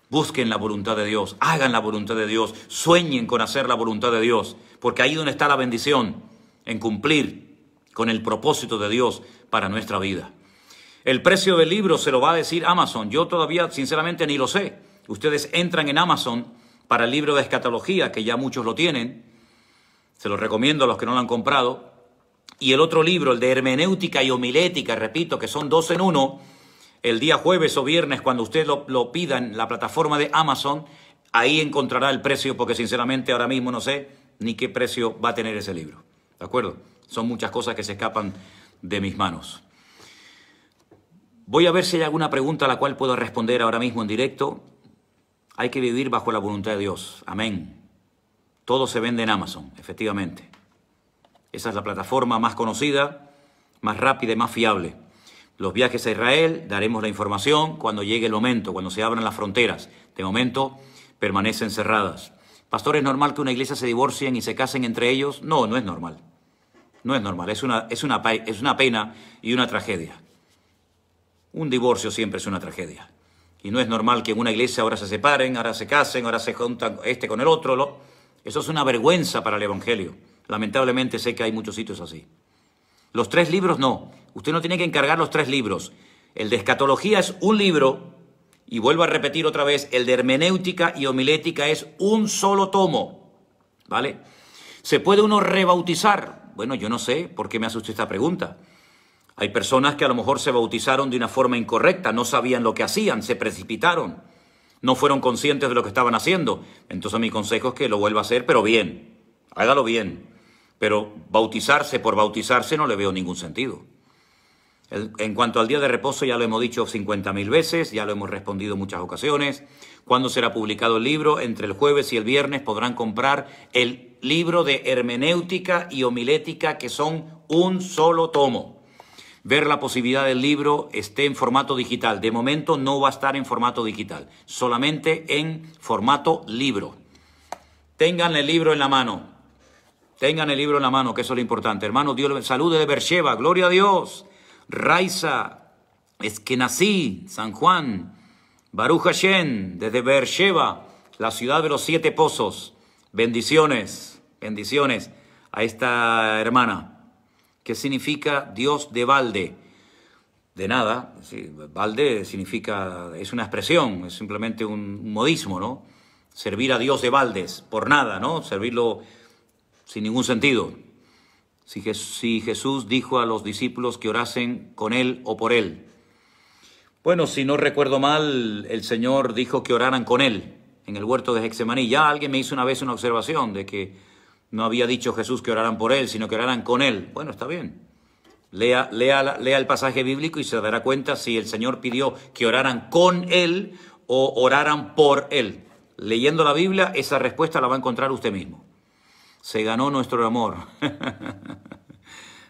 busquen la voluntad de Dios, hagan la voluntad de Dios, sueñen con hacer la voluntad de Dios, porque ahí donde está la bendición, en cumplir con el propósito de Dios para nuestra vida. El precio del libro se lo va a decir Amazon. Yo todavía, sinceramente, ni lo sé. Ustedes entran en Amazon para el libro de escatología, que ya muchos lo tienen. Se los recomiendo a los que no lo han comprado. Y el otro libro, el de hermenéutica y homilética, repito, que son 2 en 1, el día jueves o viernes, cuando usted lo pida en la plataforma de Amazon, ahí encontrará el precio, porque sinceramente ahora mismo no sé ni qué precio va a tener ese libro. ¿De acuerdo? Son muchas cosas que se escapan de mis manos. Voy a ver si hay alguna pregunta a la cual puedo responder ahora mismo en directo. Hay que vivir bajo la voluntad de Dios. Amén. Todo se vende en Amazon, efectivamente. Esa es la plataforma más conocida, más rápida y más fiable. Los viajes a Israel, daremos la información cuando llegue el momento, cuando se abran las fronteras. De momento, permanecen cerradas. Pastor, ¿es normal que una iglesia se divorcien y se casen entre ellos? No, no es normal. No es normal, es una pena y una tragedia. Un divorcio siempre es una tragedia. Y no es normal que en una iglesia ahora se separen, ahora se casen, ahora se juntan este con el otro. Eso es una vergüenza para el Evangelio. Lamentablemente sé que hay muchos sitios así. Los 3 libros no. Usted no tiene que encargar los 3 libros. El de escatología es un libro, y vuelvo a repetir otra vez, el de hermenéutica y homilética es un solo tomo. ¿Vale? ¿Se puede uno rebautizar? Bueno, yo no sé por qué me hace usted esta pregunta. Hay personas que a lo mejor se bautizaron de una forma incorrecta, no sabían lo que hacían, se precipitaron, no fueron conscientes de lo que estaban haciendo. Entonces mi consejo es que lo vuelva a hacer, pero bien, hágalo bien. Pero bautizarse por bautizarse no le veo ningún sentido. En cuanto al día de reposo ya lo hemos dicho 50.000 veces, ya lo hemos respondido en muchas ocasiones. ¿Cuándo será publicado el libro? Entre el jueves y el viernes podrán comprar el libro de hermenéutica y homilética, que son un solo tomo. Ver la posibilidad del libro esté en formato digital. De momento no va a estar en formato digital, solamente en formato libro. Tengan el libro en la mano. Tengan el libro en la mano, que eso es lo importante. Hermanos, Dios les salude de Beersheba. Gloria a Dios. Raiza, Eskenazi, San Juan, Baruch Hashem, desde Beersheba, la ciudad de los 7 pozos. Bendiciones, bendiciones a esta hermana. ¿Qué significa Dios de balde? De nada. Sí, balde significa, es una expresión, es simplemente un modismo, ¿no? Servir a Dios de baldes, por nada, ¿no? Servirlo sin ningún sentido. Si Jesús dijo a los discípulos que orasen con Él o por Él. Bueno, si no recuerdo mal, el Señor dijo que oraran con Él en el huerto de Getsemaní. Ya alguien me hizo una vez una observación de que no había dicho Jesús que oraran por Él, sino que oraran con Él. Bueno, está bien. Lea el pasaje bíblico y se dará cuenta si el Señor pidió que oraran con Él o oraran por Él. Leyendo la Biblia, esa respuesta la va a encontrar usted mismo. Se ganó nuestro amor.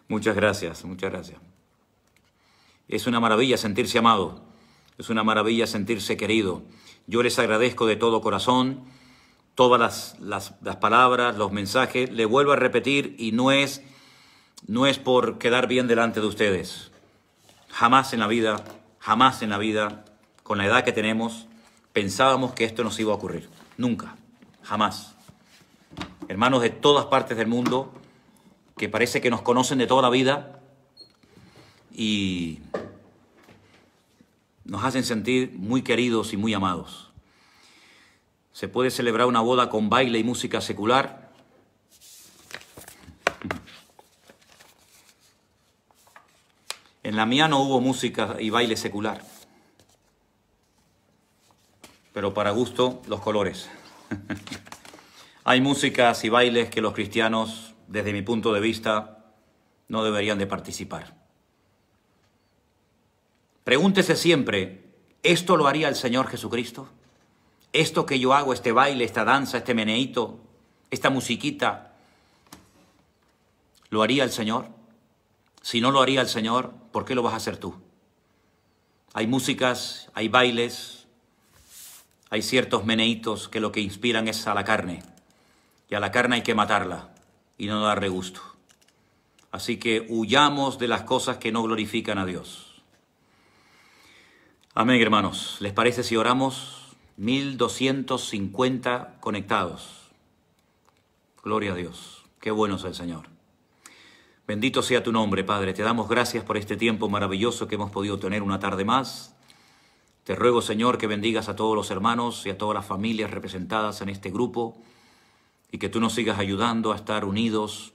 Muchas gracias, muchas gracias. Es una maravilla sentirse amado. Es una maravilla sentirse querido. Yo les agradezco de todo corazón todas las palabras, los mensajes. Le vuelvo a repetir, y no es por quedar bien delante de ustedes. Jamás en la vida, Jamás en la vida, con la edad que tenemos, pensábamos que esto nos iba a ocurrir. Nunca, jamás. Hermanos de todas partes del mundo, que parece que nos conocen de toda la vida y nos hacen sentir muy queridos y muy amados. Se puede celebrar una boda con baile y música secular. En la mía no hubo música y baile secular, pero para gusto los colores. Hay músicas y bailes que los cristianos, desde mi punto de vista, no deberían de participar. Pregúntese siempre, ¿esto lo haría el Señor Jesucristo? ¿Esto que yo hago, este baile, esta danza, este meneíto, esta musiquita, lo haría el Señor? Si no lo haría el Señor, ¿por qué lo vas a hacer tú? Hay músicas, hay bailes, hay ciertos meneítos que lo que inspiran es a la carne. Y a la carne hay que matarla y no darle gusto. Así que huyamos de las cosas que no glorifican a Dios. Amén, hermanos. ¿Les parece si oramos? 1250 conectados. Gloria a Dios. Qué bueno es el Señor. Bendito sea tu nombre, Padre. Te damos gracias por este tiempo maravilloso que hemos podido tener una tarde más. Te ruego, Señor, que bendigas a todos los hermanos y a todas las familias representadas en este grupo y que tú nos sigas ayudando a estar unidos,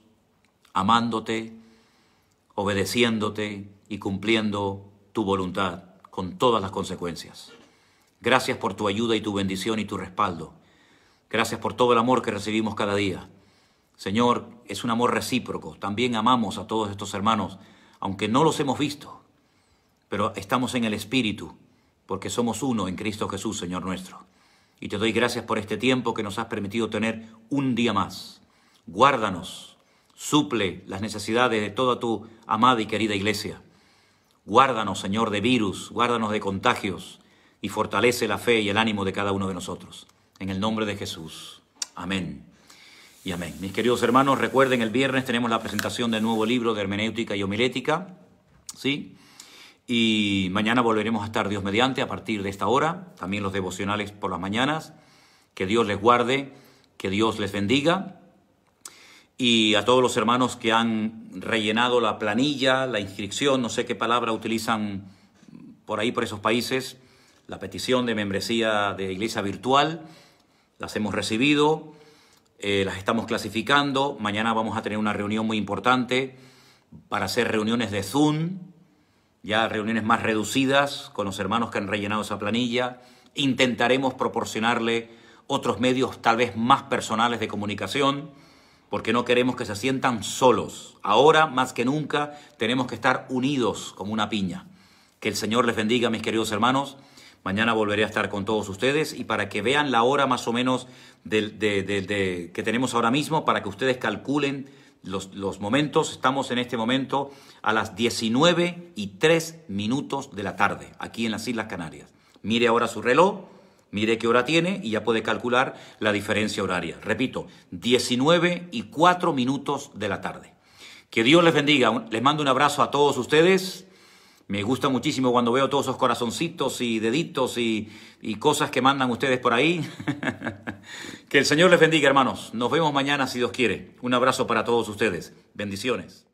amándote, obedeciéndote y cumpliendo tu voluntad con todas las consecuencias. Gracias por tu ayuda y tu bendición y tu respaldo. Gracias por todo el amor que recibimos cada día. Señor, es un amor recíproco. También amamos a todos estos hermanos, aunque no los hemos visto, pero estamos en el Espíritu, porque somos uno en Cristo Jesús, Señor nuestro. Y te doy gracias por este tiempo que nos has permitido tener un día más. Guárdanos, suple las necesidades de toda tu amada y querida iglesia. Guárdanos, Señor, de virus, guárdanos de contagios y fortalece la fe y el ánimo de cada uno de nosotros. En el nombre de Jesús. Amén y amén. Mis queridos hermanos, recuerden, el viernes tenemos la presentación del nuevo libro de hermenéutica y homilética, ¿sí? Y mañana volveremos a estar, Dios mediante, a partir de esta hora. También los devocionales por las mañanas. Que Dios les guarde, que Dios les bendiga. Y a todos los hermanos que han rellenado la planilla, la inscripción, no sé qué palabra utilizan por ahí, por esos países, la petición de membresía de iglesia virtual, las hemos recibido, las estamos clasificando. Mañana vamos a tener una reunión muy importante para hacer reuniones de Zoom, ya reuniones más reducidas con los hermanos que han rellenado esa planilla. Intentaremos proporcionarle otros medios tal vez más personales de comunicación, porque no queremos que se sientan solos. Ahora, más que nunca, tenemos que estar unidos como una piña. Que el Señor les bendiga, mis queridos hermanos. Mañana volveré a estar con todos ustedes y para que vean la hora más o menos que tenemos ahora mismo, para que ustedes calculen los momentos. Estamos en este momento a las 19:03 de la tarde, aquí en las Islas Canarias. Mire ahora su reloj, mire qué hora tiene y ya puede calcular la diferencia horaria. Repito, 19:04 de la tarde. Que Dios les bendiga. Les mando un abrazo a todos ustedes. Me gusta muchísimo cuando veo todos esos corazoncitos y deditos y cosas que mandan ustedes por ahí. Que el Señor les bendiga, hermanos. Nos vemos mañana si Dios quiere. Un abrazo para todos ustedes. Bendiciones.